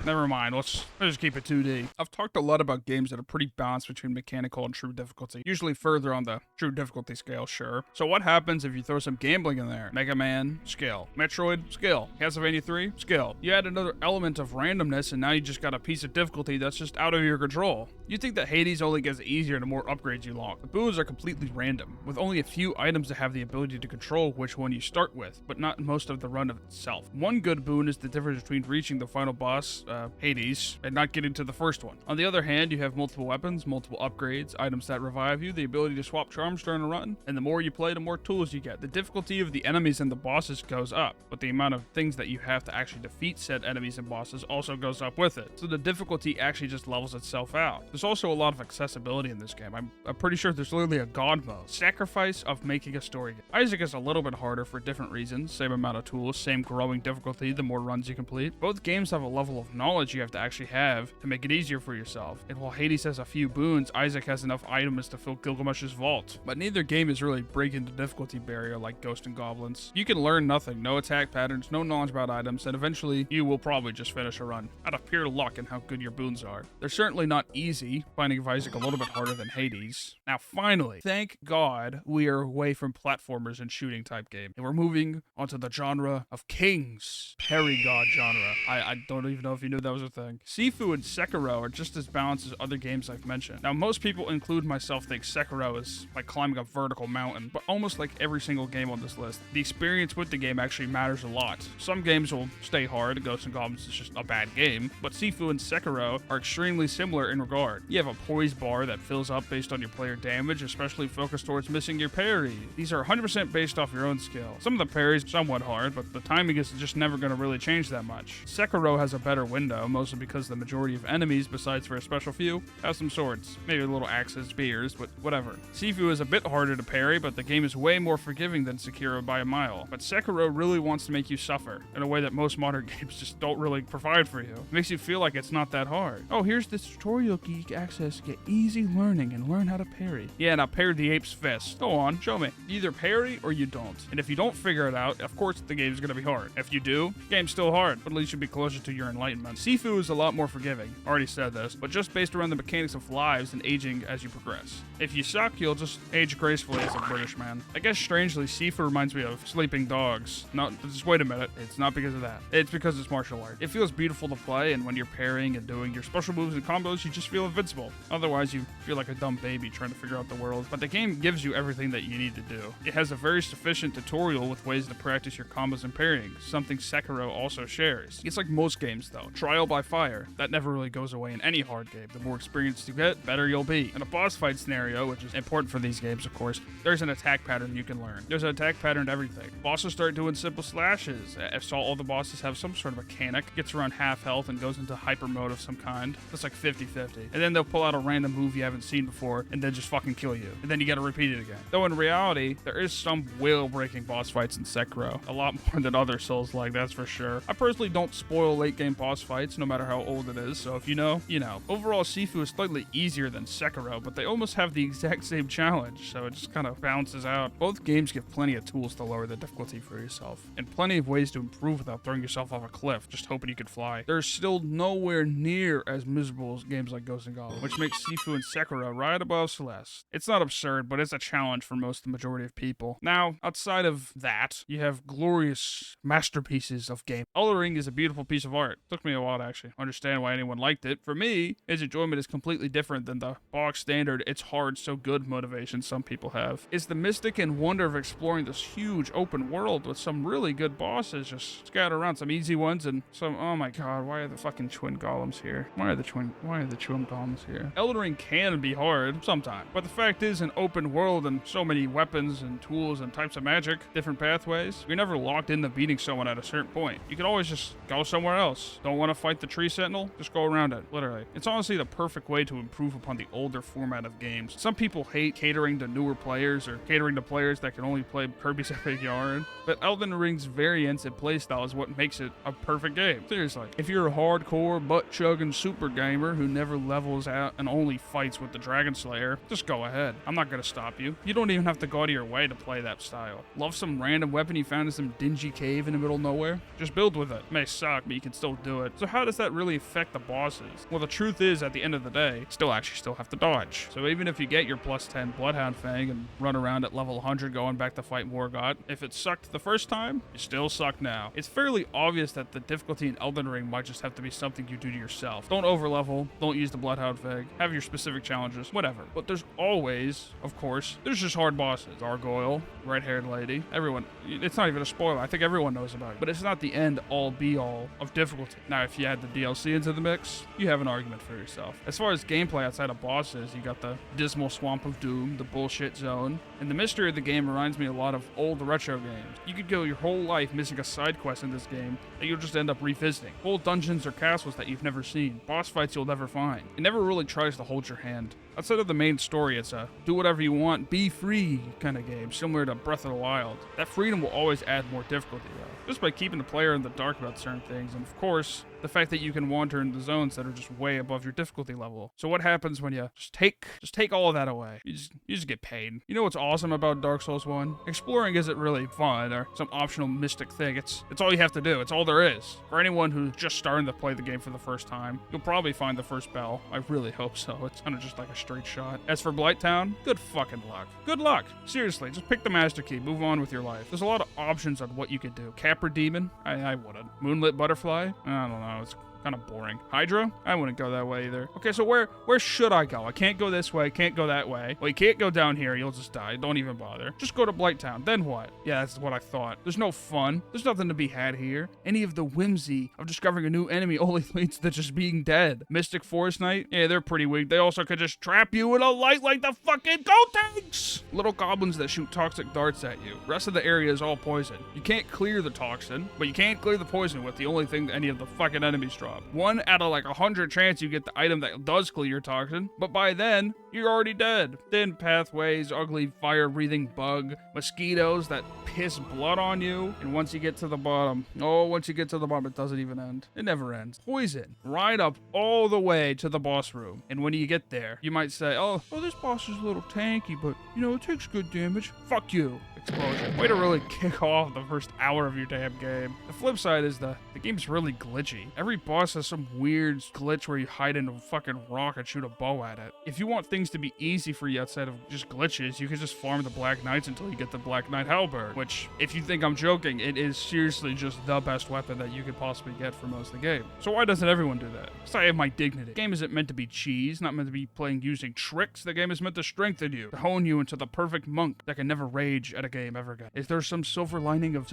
Never mind, let's just keep it 2D. I've talked a lot about games that are pretty balanced between mechanical and true difficulty. Usually further on the true difficulty scale, sure. So what happens if you throw some gambling in there? Mega Man, skill. Metroid, skill. Castlevania 3, skill. You add another element of randomness and now you just got a piece of difficulty that's just out of your control. You think that Hades only gets easier the more upgrades you lock. The boons are completely random, with only a few items that have the ability to control which one you start with, but not most of the run of itself. One good boon is the difference between reaching the final boss, Hades, and not getting to the first one. On the other hand, you have multiple weapons, multiple upgrades, items that revive you, the ability to swap charms during a run, and the more you play, the more tools you get. The difficulty of the enemies and the bosses goes up, but the amount of things that you have to actually defeat said enemies and bosses also goes up with it. So the difficulty actually just levels itself out. There's also a lot of accessibility in this game. I'm pretty sure there's literally a god mode. Sacrifice of making a story game. Isaac is a little bit harder for different reasons. Same amount of tools, same growing difficulty the more runs you complete. Both games have a level of knowledge you have to actually have to make it easier for yourself. And while Hades has a few boons, Isaac has enough items to fill Gilgamesh's vault. But neither game is really breaking the difficulty barrier like Ghosts and Goblins. You can learn nothing, no attack patterns, no knowledge about items, and eventually you will probably just finish a run out of pure luck and how good your boons are. They're certainly not easy, Binding of Isaac a little bit harder than Hades. Now finally, thank God we are away from platformers and shooting type game, and we're moving onto the genre of kings. Parry god genre. I don't even know if you knew that was a thing. Sifu and Sekiro are just as balanced as other games I've mentioned. Now most people, include myself, think Sekiro is like climbing a vertical mountain, but almost like every single game on this list, the experience with the game actually matters a lot. Some games will stay hard, Ghosts and Goblins is just a bad game, but Sifu and Sekiro are extremely similar in regard. You have a poise bar that fills up based on your player damage, especially focused towards missing your parry. These are 100% based off your own skill. Some of the parries somewhat hard, but the timing is just never going to really change that much. Sekiro has a better window, mostly because the majority of enemies, besides for a special few, have some swords. Maybe little axes, spears, but whatever. Sifu is a bit harder to parry, but the game is way more forgiving than Sekiro by a mile. But Sekiro really wants to make you suffer, in a way that most modern games just don't really provide for you. It makes you feel like it's not that hard. Oh, here's this tutorial geek access to get easy learning and learn how to parry. Yeah, now parry the ape's fist. Go on, show me. You either parry or you don't. And if you don't figure it out, of course the game's gonna be hard. If you do, the game's still hard, but at least you'll be closer to your enlightenment. Sifu is a lot more forgiving. Already said this, but just based around the mechanics of lives and aging as you progress. If you suck, you'll just age gracefully as a British man. I guess strangely, Sifu reminds me of Sleeping Dogs. No, just wait a minute. It's not because of that. It's because it's martial art. It feels beautiful to play, and when you're parrying and doing your special moves and combos, you just feel invincible. Otherwise, you feel like a dumb baby trying to figure out the world. But the game gives you everything that you need to do. It has a very sufficient tutorial with ways to practice your combos and parrying, something Sekiro also shares. It's like most games though. Trial by fire. That never really goes away in any hard game. The more experience you get, better you'll be. In a boss fight scenario, which is important for these games of course, there's an attack pattern you can learn. There's an attack pattern to everything. Bosses start doing simple slashes. I saw all the bosses have some sort of mechanic, gets around half health and goes into hyper mode of some kind. That's like 50-50. And then they'll pull out a random move you haven't seen before and then just fucking kill you. And then you gotta repeat it again. Though in reality, there is some whale-breaking boss fights in Sekiro. A lot more than other Souls-like, that's for sure. I personally don't spoil late-game boss fights, no matter how old it is, so if you know, you know. Overall, Sifu is slightly easier than Sekiro, but they almost have the exact same challenge, so it just kind of balances out. Both games give plenty of tools to lower the difficulty for yourself, and plenty of ways to improve without throwing yourself off a cliff, just hoping you could fly. There's still nowhere near as miserable as games like Ghosts and Goblins, which makes Sifu and Sekiro right above Celeste. It's not absurd, but it's a challenge for most of the majority of people. Now, outside of that, you have glorious masterpieces of game. Elden Ring is a beautiful piece of art. Took me a while to actually understand why anyone liked it. For me, its enjoyment is completely different than the box standard "it's hard so good" motivation some people have. It's the mystic and wonder of exploring this huge open world with some really good bosses just scattered around, some easy ones and some, oh my god, why are the fucking twin golems here? Why are the twin golems problems here. Elden Ring can be hard sometimes, but the fact is, an open world and so many weapons and tools and types of magic, different pathways, you're never locked into beating someone at a certain point. You can always just go somewhere else. Don't want to fight the tree sentinel? Just go around it, literally. It's honestly the perfect way to improve upon the older format of games. Some people hate catering to newer players or catering to players that can only play Kirby's Epic Yarn, but Elden Ring's variance and playstyle is what makes it a perfect game. Seriously, if you're a hardcore, butt-chugging super gamer who never levels out and only fights with the Dragon Slayer, just go ahead. I'm not gonna stop you. You don't even have to go out of your way to play that style. Love some random weapon you found in some dingy cave in the middle of nowhere? Just build with it. It may suck, but you can still do it. So how does that really affect the bosses? Well, the truth is, at the end of the day, still have to dodge. So even if you get your plus 10 Bloodhound Fang and run around at level 100 going back to fight Morgott, if it sucked the first time, you still suck now. It's fairly obvious that the difficulty in Elden Ring might just have to be something you do to yourself. Don't overlevel, don't use the Bloodhound Fang, have your specific challenges, whatever. But there's always, of course, there's just hard bosses. Gargoyle, red-haired lady, everyone, it's not even a spoiler, I think everyone knows about it. But it's not the end-all be-all of difficulty. Now, if you add the DLC into the mix, you have an argument for yourself. As far as gameplay outside of bosses, you got the dismal swamp of doom, the bullshit zone, and the mystery of the game reminds me a lot of old retro games. You could go your whole life missing a side quest in this game that you'll just end up revisiting. Whole dungeons or castles that you've never seen, boss fights you'll never find. It never really tries to hold your hand. Outside of the main story, it's a do whatever you want, be free kind of game, similar to Breath of the Wild. That freedom will always add more difficulty though, just by keeping the player in the dark about certain things, and of course, the fact that you can wander into zones that are just way above your difficulty level. So what happens when you just take all of that away? You just get paid. You know what's awesome about Dark Souls 1? Exploring isn't really fun or some optional mystic thing. It's all you have to do. It's all there is. For anyone who's just starting to play the game for the first time, you'll probably find the first bell. I really hope so. It's kind of just like a straight shot. As for Blighttown, good fucking luck. Good luck. Seriously, just pick the Master Key. Move on with your life. There's a lot of options on what you could do. Capra Demon? I wouldn't. Moonlit Butterfly? I don't know. It's kind of boring. Hydra? I wouldn't go that way either. Okay, so where should I go? I can't go this way, can't go that way. Well, you can't go down here, you'll just die. Don't even bother. Just go to Blighttown. Then what? Yeah, that's what I thought. There's no fun. There's nothing to be had here. Any of the whimsy of discovering a new enemy only leads to just being dead. Mystic Forest Knight? Yeah, they're pretty weak. They also could just trap you in a light like the fucking Gotenks! Little goblins that shoot toxic darts at you. Rest of the area is all poison. You can't clear the toxin, but you can't clear the poison with the only thing that any of the fucking enemies drop. 1 out of like 100 chance you get the item that does clear your toxin, but by then, you're already dead. Thin pathways, ugly fire-breathing bug, mosquitoes that piss blood on you, and once you get to the bottom, it doesn't even end. It never ends. Poison. Right up all the way to the boss room, and when you get there, you might say, oh, this boss is a little tanky, but, it takes good damage. Fuck you. Explosion. Way to really kick off the first hour of your damn game. The flip side is the game's really glitchy. Every boss has some weird glitch where you hide in a fucking rock and shoot a bow at it. If you want things to be easy for you outside of just glitches, you can just farm the Black Knights until you get the Black Knight Halberd, which, if you think I'm joking, it is seriously just the best weapon that you could possibly get for most of the game. So why doesn't everyone do that? Because I have my dignity. The game isn't meant to be cheese, not meant to be playing using tricks. The game is meant to strengthen you, to hone you into the perfect monk that can never rage at a game ever again. Is there some silver lining of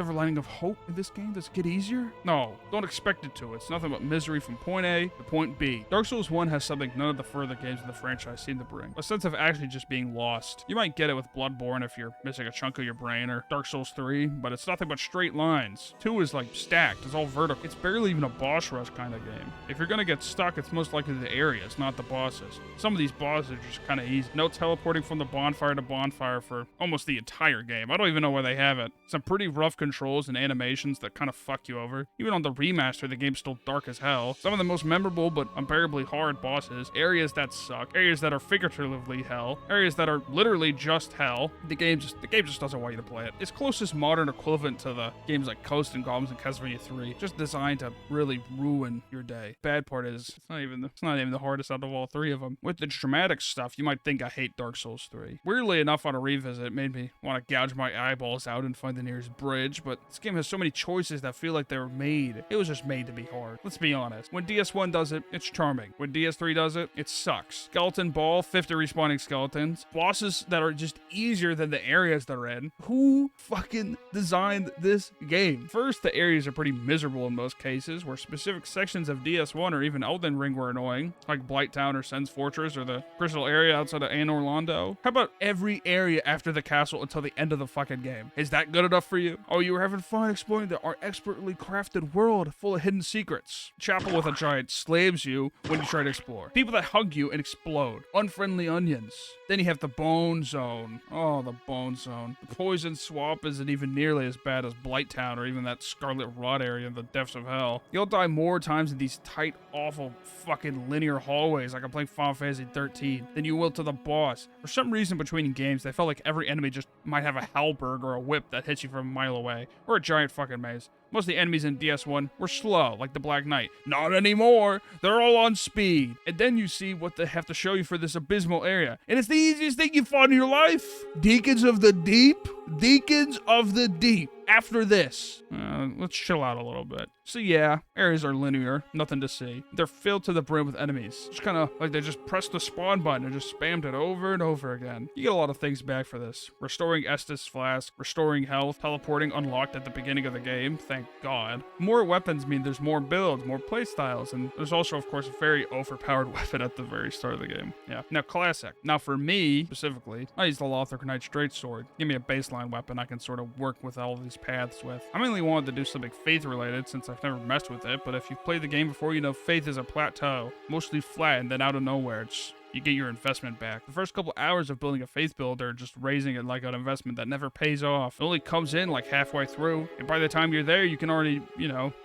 hope in this game? Does it get easier? No, don't expect it to. It's nothing but misery from point A to point B. Dark Souls 1 has something none of the further games in the franchise seem to bring. A sense of actually just being lost. You might get it with Bloodborne if you're missing a chunk of your brain, or Dark Souls 3, but it's nothing but straight lines. 2 is like stacked. It's all vertical. It's barely even a boss rush kind of game. If you're gonna get stuck, it's most likely the areas, not the bosses. Some of these bosses are just kind of easy. No teleporting from the bonfire to bonfire for almost the entire game. I don't even know where they have it. Some pretty rough controls and animations that kind of fuck you over. Even on the remaster, the game's still dark as hell. Some of the most memorable but unbearably hard bosses. Areas that suck. Areas that are figuratively hell. Areas that are literally just hell. The game just doesn't want you to play it. Its closest modern equivalent to the games like Coast and Goblins and Castlevania 3. Just designed to really ruin your day. Bad part is, it's not even the hardest out of all 3 of them. With the dramatic stuff, you might think I hate Dark Souls 3. Weirdly enough, on a revisit, it made me want to gouge my eyeballs out and find the nearest bridge, but this game has so many choices that feel like they were made. It was just made to be hard. Let's be honest. When DS1 does it, it's charming. When DS3 does it, it sucks. Skeleton Ball, 50 respawning skeletons. Bosses that are just easier than the areas they're in. Who fucking designed this game? First, the areas are pretty miserable in most cases, where specific sections of DS1 or even Elden Ring were annoying, like Blighttown or Sen's Fortress or the Crystal area outside of Anne Orlando. How about every area after the castle until the end of the fucking game? Is that good enough for you? Oh, you were having fun exploring the expertly crafted world full of hidden secrets. Chapel with a giant slams you when you try to explore. People that hug you and explode. Unfriendly onions. Then you have the Bone Zone. Oh, the Bone Zone. The Poison Swamp isn't even nearly as bad as Blighttown or even that Scarlet Rot area in the depths of hell. You'll die more times in these tight, awful, fucking linear hallways like I'm playing Final Fantasy 13 than you will to the boss. For some reason between games, they felt like every enemy just might have a halberd or a whip that hits you from a mile away, or a giant fucking maze. Most of the enemies in DS1 were slow, like the Black Knight. Not anymore. They're all on speed. And then you see what they have to show you for this abysmal area. And it's the easiest thing you've fought in your life. Deacons of the Deep. Deacons of the Deep. After this, let's chill out a little bit. So yeah, areas are linear, nothing to see. They're filled to the brim with enemies. It's kind of like they just pressed the spawn button and just spammed it over and over again. You get a lot of things back for this. Restoring Estus Flask, restoring health, teleporting unlocked at the beginning of the game, thank God. More weapons mean there's more builds, more playstyles, and there's also, of course, a very overpowered weapon at the very start of the game. Yeah. Now, classic. Now, for me, specifically, I use the Lothric Knight Straight-Sword. Give me a baseline weapon I can sort of work with all of these paths with. I mainly wanted to do something faith related since I've never messed with it, but if you've played the game before, you know faith is a plateau, mostly flat, and then out of nowhere, you get your investment back. The first couple hours of building a faith build are just raising it like an investment that never pays off. It only comes in like halfway through, and by the time you're there, you can already,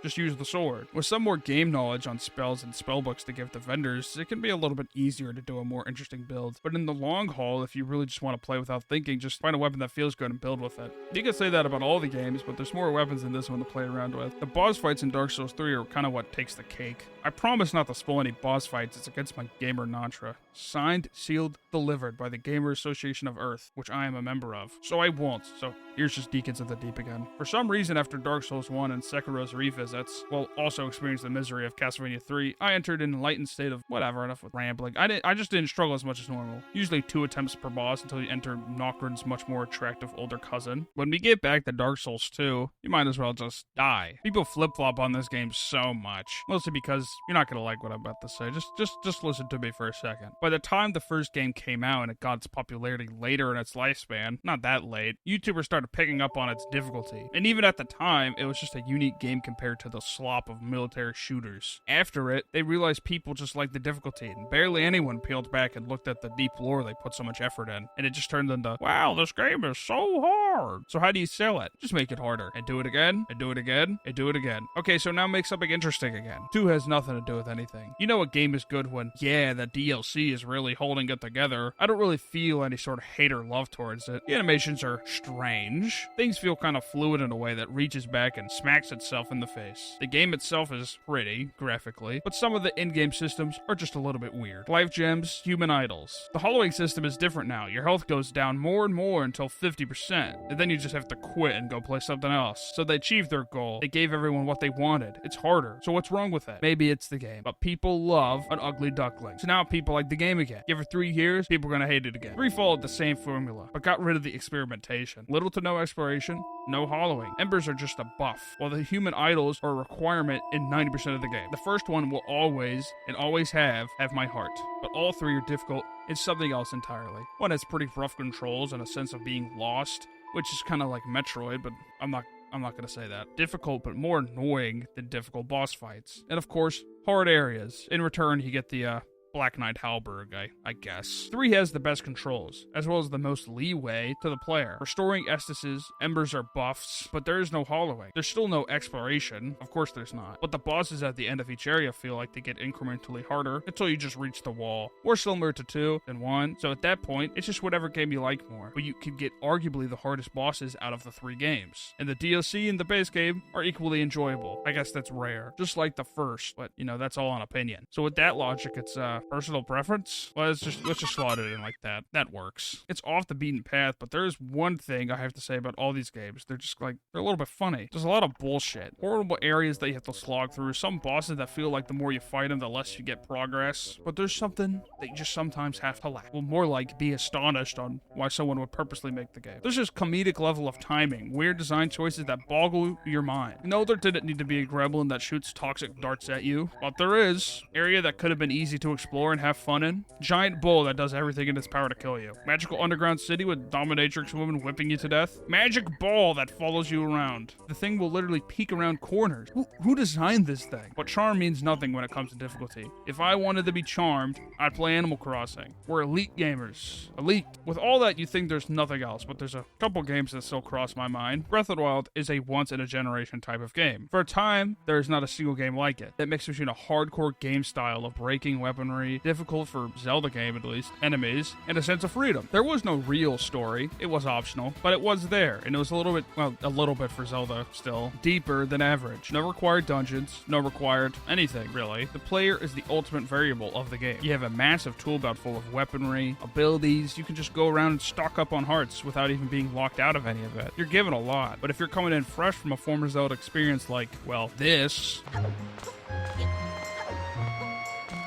just use the sword. With some more game knowledge on spells and spellbooks to give to vendors, it can be a little bit easier to do a more interesting build. But in the long haul, if you really just want to play without thinking, just find a weapon that feels good and build with it. You can say that about all the games, but there's more weapons in this one to play around with. The boss fights in Dark Souls 3 are kind of what takes the cake. I promise not to spoil any boss fights, it's against my gamer mantra. Signed, sealed, delivered by the Gamer Association of Earth, which I am a member of. So I won't. So here's just Deacons of the Deep again. For some reason, after Dark Souls 1 and Sekiro's revisits, while also experiencing the misery of Castlevania 3, I entered an enlightened state of whatever, enough with rambling. I just didn't struggle as much as normal. Usually 2 attempts per boss until you enter Nocturne's much more attractive older cousin. When we get back to Dark Souls 2, you might as well just die. People flip-flop on this game so much, mostly because you're not gonna like what I'm about to say. Just listen to me for a second. By the time the first game came out and it got its popularity later in its lifespan, not that late, YouTubers started picking up on its difficulty. And even at the time, it was just a unique game compared to the slop of military shooters. After it, they realized people just liked the difficulty, and barely anyone peeled back and looked at the deep lore they put so much effort in. And it just turned into, wow, this game is so hard. So how do you sell it? Just make it harder. And do it again, and do it again, and do it again. Okay, so now make something interesting again. 2 has nothing to do with anything. You know a game is good when, yeah, the DLC is really holding it together. I don't really feel any sort of hate or love towards it. The animations are strange. Things feel kind of fluid in a way that reaches back and smacks itself in the face. The game itself is pretty, graphically, but some of the in-game systems are just a little bit weird. Life gems, human idols. The hollowing system is different now. Your health goes down more and more until 50%, and then you just have to quit and go play something else. So they achieved their goal. They gave everyone what they wanted. It's harder. So what's wrong with it? Maybe it's the game, but people love an ugly duckling. So now people like the game again. Give it 3 years, people are gonna hate it again. 3 followed the same formula, but got rid of the experimentation. Little to no exploration, no hollowing. Embers are just a buff, while the human idols are a requirement in 90% of the game. The first one will always, and always have my heart. But all 3 are difficult in something else entirely. One has pretty rough controls and a sense of being lost, which is kind of like Metroid, but I'm not going to say that. Difficult, but more annoying than difficult boss fights. And of course, hard areas. In return, you get the, Black Knight Halberg, I guess. 3 has the best controls, as well as the most leeway to the player. Restoring Estises, Embers are buffs, but there is no hollowing. There's still no exploration. Of course there's not. But the bosses at the end of each area feel like they get incrementally harder until you just reach the wall. More similar to 2 than 1, so at that point, it's just whatever game you like more. But you can get arguably the hardest bosses out of the 3 games. And the DLC and the base game are equally enjoyable. I guess that's rare. Just like the first, but, that's all on opinion. So with that logic, it's, personal preference. Let's just slot it in like that. That works. It's off the beaten path, but there is one thing I have to say about all these games. They're just like, they're a little bit funny. There's a lot of bullshit. Horrible areas that you have to slog through. Some bosses that feel like the more you fight them, the less you get progress. But there's something that you just sometimes have to lack. Well, more like be astonished on why someone would purposely make the game. There's just comedic level of timing, weird design choices that boggle your mind. No, there didn't need to be a gremlin that shoots toxic darts at you, but there is. Area that could have been easy to explore and have fun in. Giant bull that does everything in its power to kill you. Magical underground city with dominatrix woman whipping you to death. Magic ball that follows you around. The thing will literally peek around corners. Who designed this thing? But charm means nothing when it comes to difficulty. If I wanted to be charmed, I'd play Animal Crossing. We're elite gamers. Elite. With all that, you think there's nothing else, but there's a couple games that still cross my mind. Breath of the Wild is a once-in-a-generation type of game. For a time, there is not a single game like it. That mix between a hardcore game style of breaking weaponry, difficult for Zelda game at least, enemies, and a sense of freedom. There was no real story. It was optional, but it was there, and it was a little bit for Zelda still, deeper than average. No required dungeons, no required anything, really. The player is the ultimate variable of the game. You have a massive tool belt full of weaponry, abilities. You can just go around and stock up on hearts without even being locked out of any of it. You're given a lot, but if you're coming in fresh from a former Zelda experience like, well, this,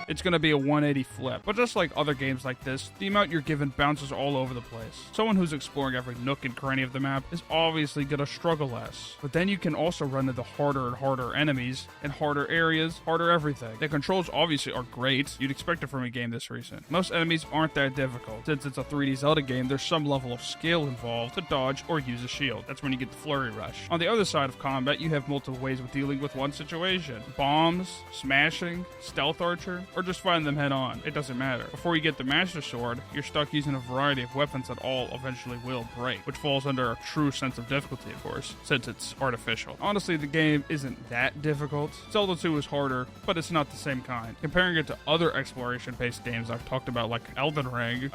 it's going to be a 180 flip. But just like other games like this, the amount you're given bounces all over the place. Someone who's exploring every nook and cranny of the map is obviously going to struggle less. But then you can also run into harder and harder enemies and harder areas, harder everything. The controls obviously are great. You'd expect it from a game this recent. Most enemies aren't that difficult. Since it's a 3D Zelda game, there's some level of skill involved to dodge or use a shield. That's when you get the flurry rush. On the other side of combat, you have multiple ways of dealing with one situation. Bombs, smashing, stealth archer, or just fighting them head on. It doesn't matter. Before you get the Master Sword, you're stuck using a variety of weapons that all eventually will break, which falls under a true sense of difficulty, of course, since it's artificial. Honestly, the game isn't that difficult. Zelda 2 is harder, but it's not the same kind. Comparing it to other exploration-based games I've talked about, like Elden Ring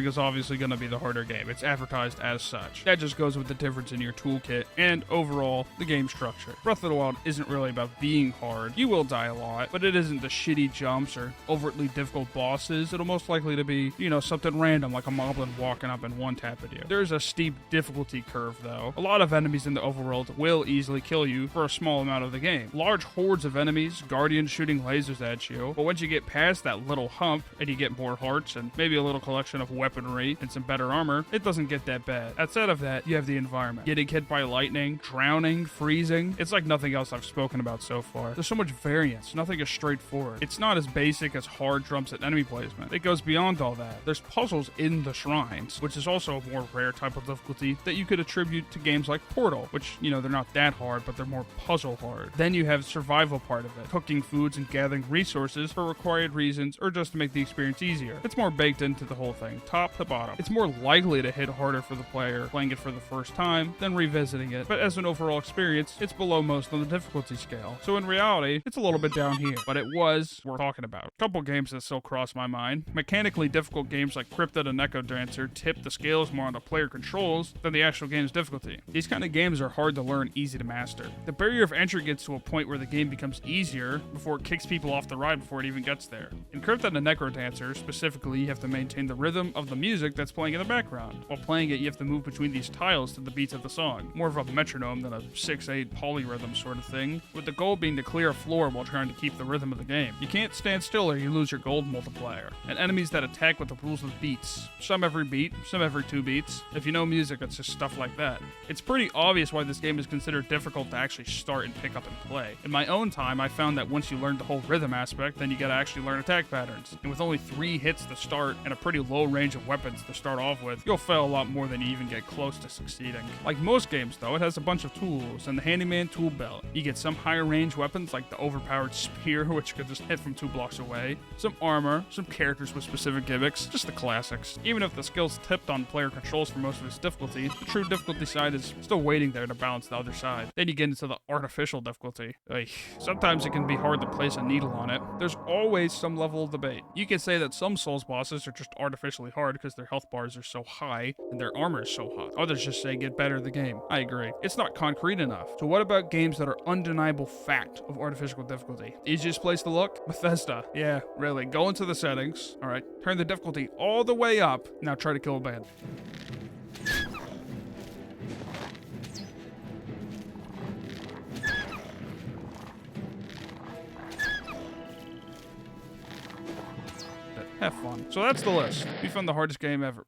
is obviously going to be the harder game. It's advertised as such. That just goes with the difference in your toolkit and overall the game structure. Breath of the Wild isn't really about being hard. You will die a lot, but it isn't the shitty jumps or overtly difficult bosses. It'll most likely to be, something random like a moblin walking up and one-tapping you. There's a steep difficulty curve though. A lot of enemies in the overworld will easily kill you for a small amount of the game. Large hordes of enemies, guardians shooting lasers at you, but once you get past that little hump and you get more hearts and maybe a little collection of weaponry and some better armor, it doesn't get that bad. Outside of that, you have the environment. Getting hit by lightning, drowning, freezing. It's like nothing else I've spoken about so far. There's so much variance. Nothing is straightforward. It's not as basic as hard jumps at enemy placement. It goes beyond all that. There's puzzles in the shrines, which is also a more rare type of difficulty that you could attribute to games like Portal, which, they're not that hard, but they're more puzzle hard. Then you have the survival part of it, cooking foods and gathering resources for required reasons or just to make the experience easier. It's more baked into the whole thing, top to bottom. It's more likely to hit harder for the player playing it for the first time than revisiting it, but as an overall experience, it's below most on the difficulty scale. So in reality, it's a little bit down here, but it was worth talking about. A couple games that still cross my mind. Mechanically difficult games like Cryptid and Echo Dancer tip the scales more on the player controls than the actual game's difficulty. These kind of games are hard to learn, easy to master. The barrier of entry gets to a point where the game becomes easier before it kicks people off the ride before it even gets there. In Cryptid and Necro Dancer, specifically, you have to maintain the rhythm of the music that's playing in the background. While playing it, you have to move between these tiles to the beats of the song. More of a metronome than a 6/8 polyrhythm sort of thing, with the goal being to clear a floor while trying to keep the rhythm of the game. You can't stand still or you lose your gold multiplier. And enemies that attack with the rules of beats. Some every beat, some every 2 beats. If you know music, it's just stuff like that. It's pretty obvious why this game is considered difficult to actually start and pick up and play. In my own time, I found that once you learn the whole rhythm aspect, then you gotta actually learn attack patterns. And with only 3 hits to start and a pretty low range of weapons to start off with, you'll fail a lot more than you even get close to succeeding. Like most games though, it has a bunch of tools and the handyman tool belt. You get some higher range weapons like the overpowered spear, which could just hit from 2 blocks away, some armor, some characters with specific gimmicks, just the classics. Even if the skill's tipped on player controls for most of its difficulty, the true difficulty side is still waiting there to balance the other side. Then you get into the artificial difficulty. Sometimes it can be hard to place a needle on it. There's always some level of debate. You can say that some Souls bosses are just artificially hard because their health bars are so high and their armor is so hot. Others just say get better at the game. I agree. It's not concrete enough. So what about games that are undeniable fact of artificial difficulty? Easiest place to look? Bethesda. Yeah, really. Go into the settings. All right. Turn the difficulty all the way up. Now try to kill a bandit. Have fun. So that's the list. We found the hardest game ever.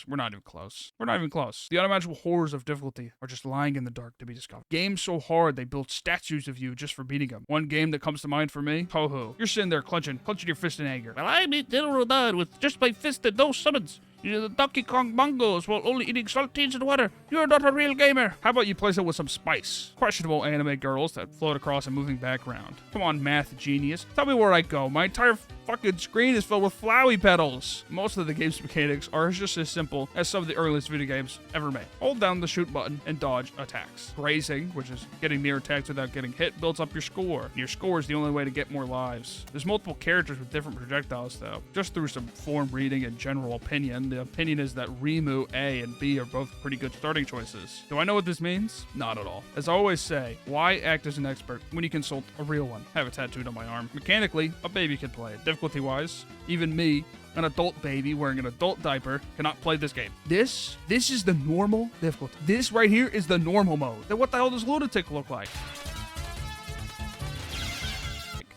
We're not even close. We're not even close. The unimaginable horrors of difficulty are just lying in the dark to be discovered. Games so hard they build statues of you just for beating them. One game that comes to mind for me, Ho-Ho. You're sitting there clenching your fist in anger. Well, I beat General Dad with just my fist and no summons. The Donkey Kong Mongos while only eating saltines and water. You're not a real gamer. How about you place it with some spice? Questionable anime girls that float across a moving background. Come on, math genius. Tell me where I go. My entire fucking screen is filled with flowy petals. Most of the game's mechanics are just as simple as some of the earliest video games ever made. Hold down the shoot button and dodge attacks. Grazing, which is getting near attacks without getting hit, builds up your score. Your score is the only way to get more lives. There's multiple characters with different projectiles though. Just through some form reading and general opinion, the opinion is that Rimu A and B are both pretty good starting choices. Do I know what this means? Not at all. As I always say, why act as an expert when you consult a real one? I have it tattooed on my arm. Mechanically, a baby can play it. Difficulty-wise, even me, an adult baby wearing an adult diaper, cannot play this game. This is the normal difficulty. This right here is the normal mode. Then what the hell does Lunatic look like?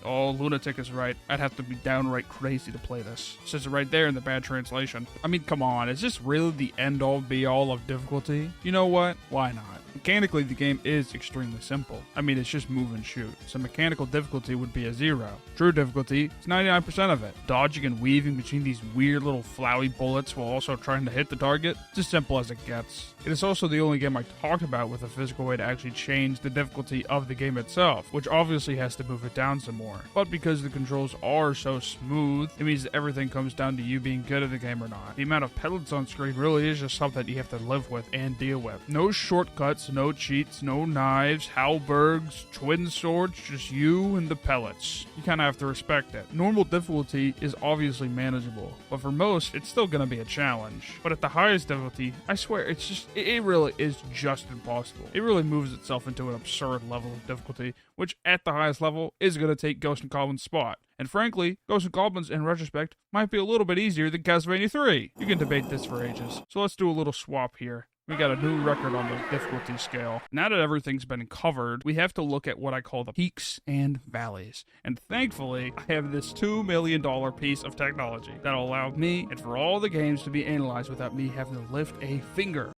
Oh, Lunatic is right. I'd have to be downright crazy to play this. It says it right there in the bad translation. I mean, come on. Is this really the end-all, be-all of difficulty? You know what? Why not? Mechanically, the game is extremely simple. I mean, it's just move and shoot. So mechanical difficulty would be a 0. True difficulty is 99% of it. Dodging and weaving between these weird little flowy bullets while also trying to hit the target. It's as simple as it gets. It is also the only game I talked about with a physical way to actually change the difficulty of the game itself, which obviously has to move it down some more. But because the controls are so smooth, it means that everything comes down to you being good at the game or not. The amount of pellets on screen really is just something you have to live with and deal with. No shortcuts, no cheats, no knives, halbergs, twin swords, just you and the pellets. You kind of have to respect it. Normal difficulty is obviously manageable, but for most, it's still going to be a challenge. But at the highest difficulty, I swear, it really is just impossible. It really moves itself into an absurd level of difficulty, which at the highest level is going to take Ghosts and Goblins' spot. And frankly, Ghosts and Goblins, in retrospect, might be a little bit easier than Castlevania 3. You can debate this for ages. So let's do a little swap here. We got a new record on the difficulty scale. Now that everything's been covered, we have to look at what I call the peaks and valleys. And thankfully, I have this $2 million piece of technology that'll allow me and for all the games to be analyzed without me having to lift a finger.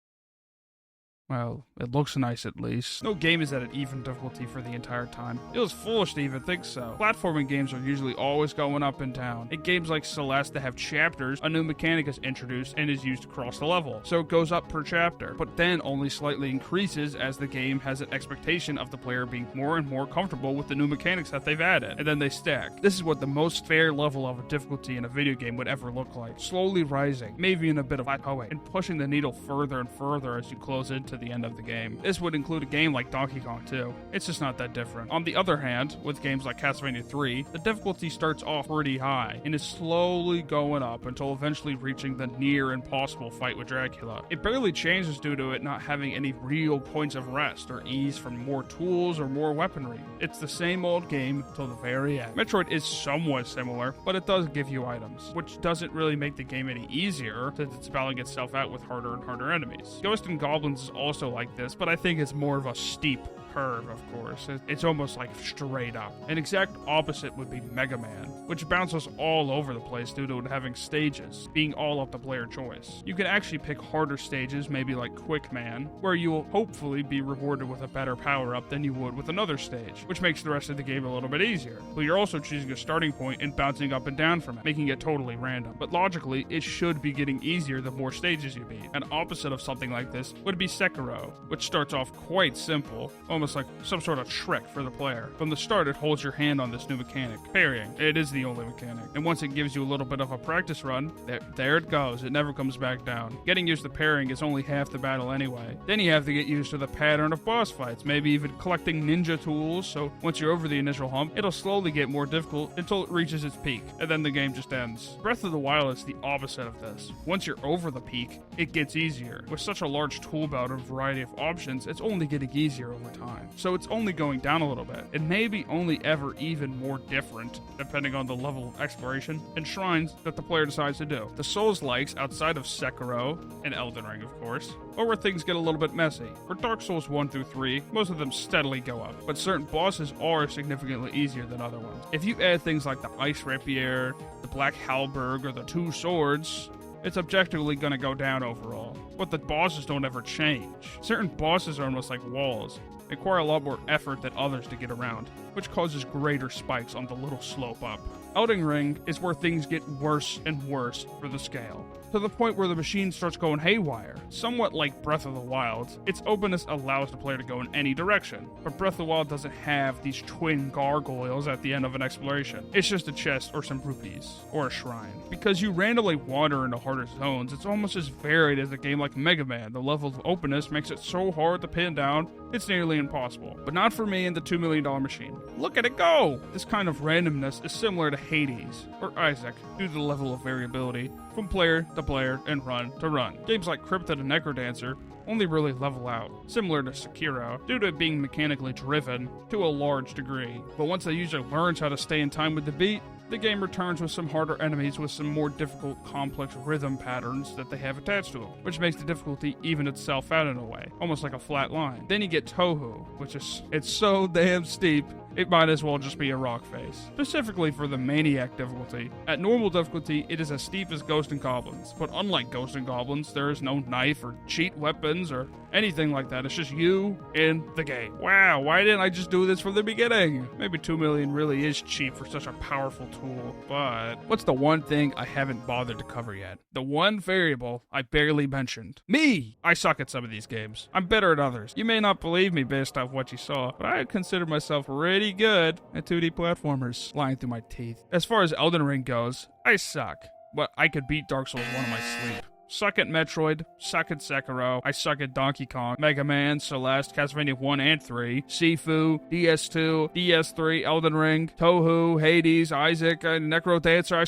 Well, it looks nice at least. No game is at an even difficulty for the entire time. It was foolish to even think so. Platforming games are usually always going up and down. In games like Celeste that have chapters, a new mechanic is introduced and is used across the level. So it goes up per chapter, but then only slightly increases as the game has an expectation of the player being more and more comfortable with the new mechanics that they've added, and then they stack. This is what the most fair level of a difficulty in a video game would ever look like. Slowly rising, maybe in a bit of plateauing, and pushing the needle further and further as you close into the end of the game. This would include a game like Donkey Kong 2. It's just not that different. On the other hand, with games like Castlevania 3, the difficulty starts off pretty high and is slowly going up until eventually reaching the near impossible fight with Dracula. It barely changes due to it not having any real points of rest or ease from more tools or more weaponry. It's the same old game till the very end. Metroid is somewhat similar, but it does give you items, which doesn't really make the game any easier since it's battling itself out with harder and harder enemies. Ghosts and Goblins is also like this, but I think it's more of a steep curve, of course. It's almost like straight up. An exact opposite would be Mega Man, which bounces all over the place due to it having stages, being all up to player choice. You can actually pick harder stages, maybe like Quick Man, where you will hopefully be rewarded with a better power-up than you would with another stage, which makes the rest of the game a little bit easier. But you're also choosing a starting point and bouncing up and down from it, making it totally random. But logically, it should be getting easier the more stages you beat. An opposite of something like this would be Sekiro, which starts off quite simple, almost like some sort of trick for the player. From the start, it holds your hand on this new mechanic, parrying. It is the only mechanic. And once it gives you a little bit of a practice run, there it goes. It never comes back down. Getting used to parrying is only half the battle anyway. Then you have to get used to the pattern of boss fights, maybe even collecting ninja tools, so once you're over the initial hump, it'll slowly get more difficult until it reaches its peak, and then the game just ends. Breath of the Wild is the opposite of this. Once you're over the peak, it gets easier. With such a large tool belt and variety of options, it's only getting easier over time. time, so it's only going down a little bit. It may be only ever even more different, depending on the level of exploration and shrines that the player decides to do. The Souls-likes outside of Sekiro and Elden Ring, of course, or where things get a little bit messy. For Dark Souls 1 through 3, most of them steadily go up, but certain bosses are significantly easier than other ones. If you add things like the Ice Rapier, the Black Halberd, or the Two Swords, it's objectively going to go down overall. But the bosses don't ever change. Certain bosses are almost like walls. They require a lot more effort than others to get around, which causes greater spikes on the little slope up. Elden Ring is where things get worse and worse for the scale, to the point where the machine starts going haywire. Somewhat like Breath of the Wild, its openness allows the player to go in any direction, but Breath of the Wild doesn't have these twin gargoyles at the end of an exploration. It's just a chest or some rupees, or a shrine. Because you randomly wander into harder zones, it's almost as varied as a game like Mega Man. The level of openness makes it so hard to pin down, it's nearly impossible. But not for me and the $2 million machine. Look at it go! This kind of randomness is similar to Hades, or Isaac, due to the level of variability from player to player and run to run. Games like Cryptid and Necrodancer only really level out, similar to Sekiro, due to it being mechanically driven to a large degree. But once the user learns how to stay in time with the beat, the game returns with some harder enemies with some more difficult, complex rhythm patterns that they have attached to them, which makes the difficulty even itself out in a way, almost like a flat line. Then you get Touhou, which it's so damn steep, it might as well just be a rock face. Specifically for the Maniac difficulty. At normal difficulty, it is as steep as Ghosts and Goblins, but unlike Ghosts and Goblins, there is no knife or cheat weapons or anything like that. It's just you in the game. Wow, why didn't I just do this from the beginning? Maybe 2 million really is cheap for such a powerful tool, but what's the one thing I haven't bothered to cover yet? The one variable I barely mentioned. Me! I suck at some of these games. I'm better at others. You may not believe me based off what you saw, but I consider myself pretty good at 2D platformers, lying through my teeth. As far as Elden Ring goes, I suck, but I could beat Dark Souls 1 in my sleep. Suck at Metroid, suck at Sekiro, I suck at Donkey Kong, Mega Man, Celeste, Castlevania 1 and 3, Sifu, DS2, DS3, Elden Ring, Touhou, Hades, Isaac, Necrodancer. I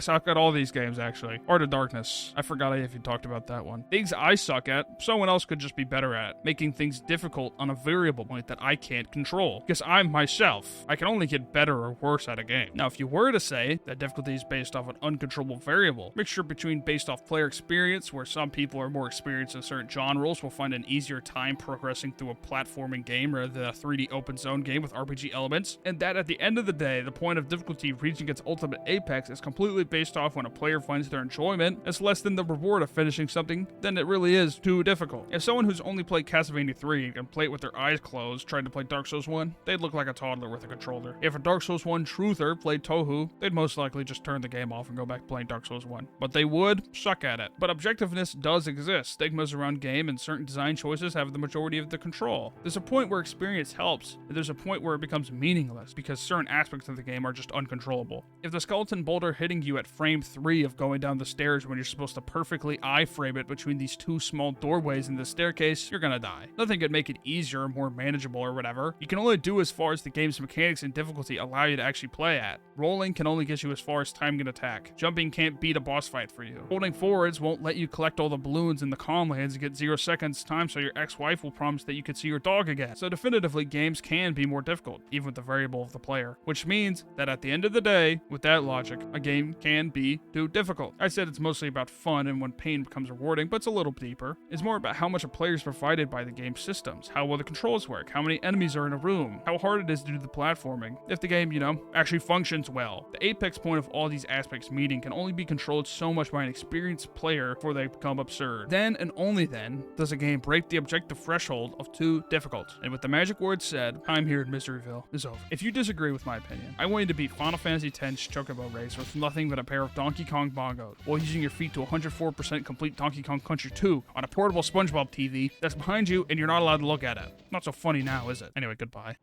suck at all these games, actually. Art of Darkness. I forgot if you talked about that one. Things I suck at, someone else could just be better at, making things difficult on a variable point that I can't control. Because I'm myself. I can only get better or worse at a game. Now, if you were to say that difficulty is based off an uncontrollable variable, mixture between based off player experience, where some people are more experienced in certain genres will find an easier time progressing through a platforming game rather than a 3D open zone game with RPG elements, and that at the end of the day, the point of difficulty reaching its ultimate apex is completely based off when a player finds their enjoyment is less than the reward of finishing something, then it really is too difficult. If someone who's only played Castlevania 3 and played it with their eyes closed tried to play Dark Souls 1, they'd look like a toddler with a controller. If a Dark Souls 1 truther played Touhou, they'd most likely just turn the game off and go back to playing Dark Souls 1. But they would suck at it. But objectiveness does exist. Stigmas around game and certain design choices have the majority of the control. There's a point where experience helps, and there's a point where it becomes meaningless because certain aspects of the game are just uncontrollable. If the skeleton boulder hitting you at frame 3 of going down the stairs when you're supposed to perfectly eye-frame it between these two small doorways in the staircase, you're gonna die. Nothing could make it easier or more manageable or whatever. You can only do as far as the game's mechanics and difficulty allow you to actually play at. Rolling can only get you as far as time can attack. Jumping can't beat a boss fight for you. Holding forwards won't let you collect all the balloons in the calm lands and get 0 seconds time so your ex-wife will promise that you could see your dog again. So definitively, games can be more difficult, even with the variable of the player. Which means that at the end of the day, with that logic, a game can be too difficult. I said it's mostly about fun and when pain becomes rewarding, but it's a little deeper. It's more about how much a player is provided by the game's systems, how well the controls work, how many enemies are in a room, how hard it is to do the platforming, if the game, actually functions well. The apex point of all these aspects meeting can only be controlled so much by an experienced player before they become absurd. Then and only then does a game break the objective threshold of too difficult. And with the magic words said, time here in Miseryville is over. If you disagree with my opinion, I want you to beat Final Fantasy X's Chocobo Race with nothing but a pair of Donkey Kong bongos, while using your feet to 104% complete Donkey Kong Country 2 on a portable SpongeBob TV that's behind you and you're not allowed to look at it. Not so funny now, is it? Anyway, goodbye.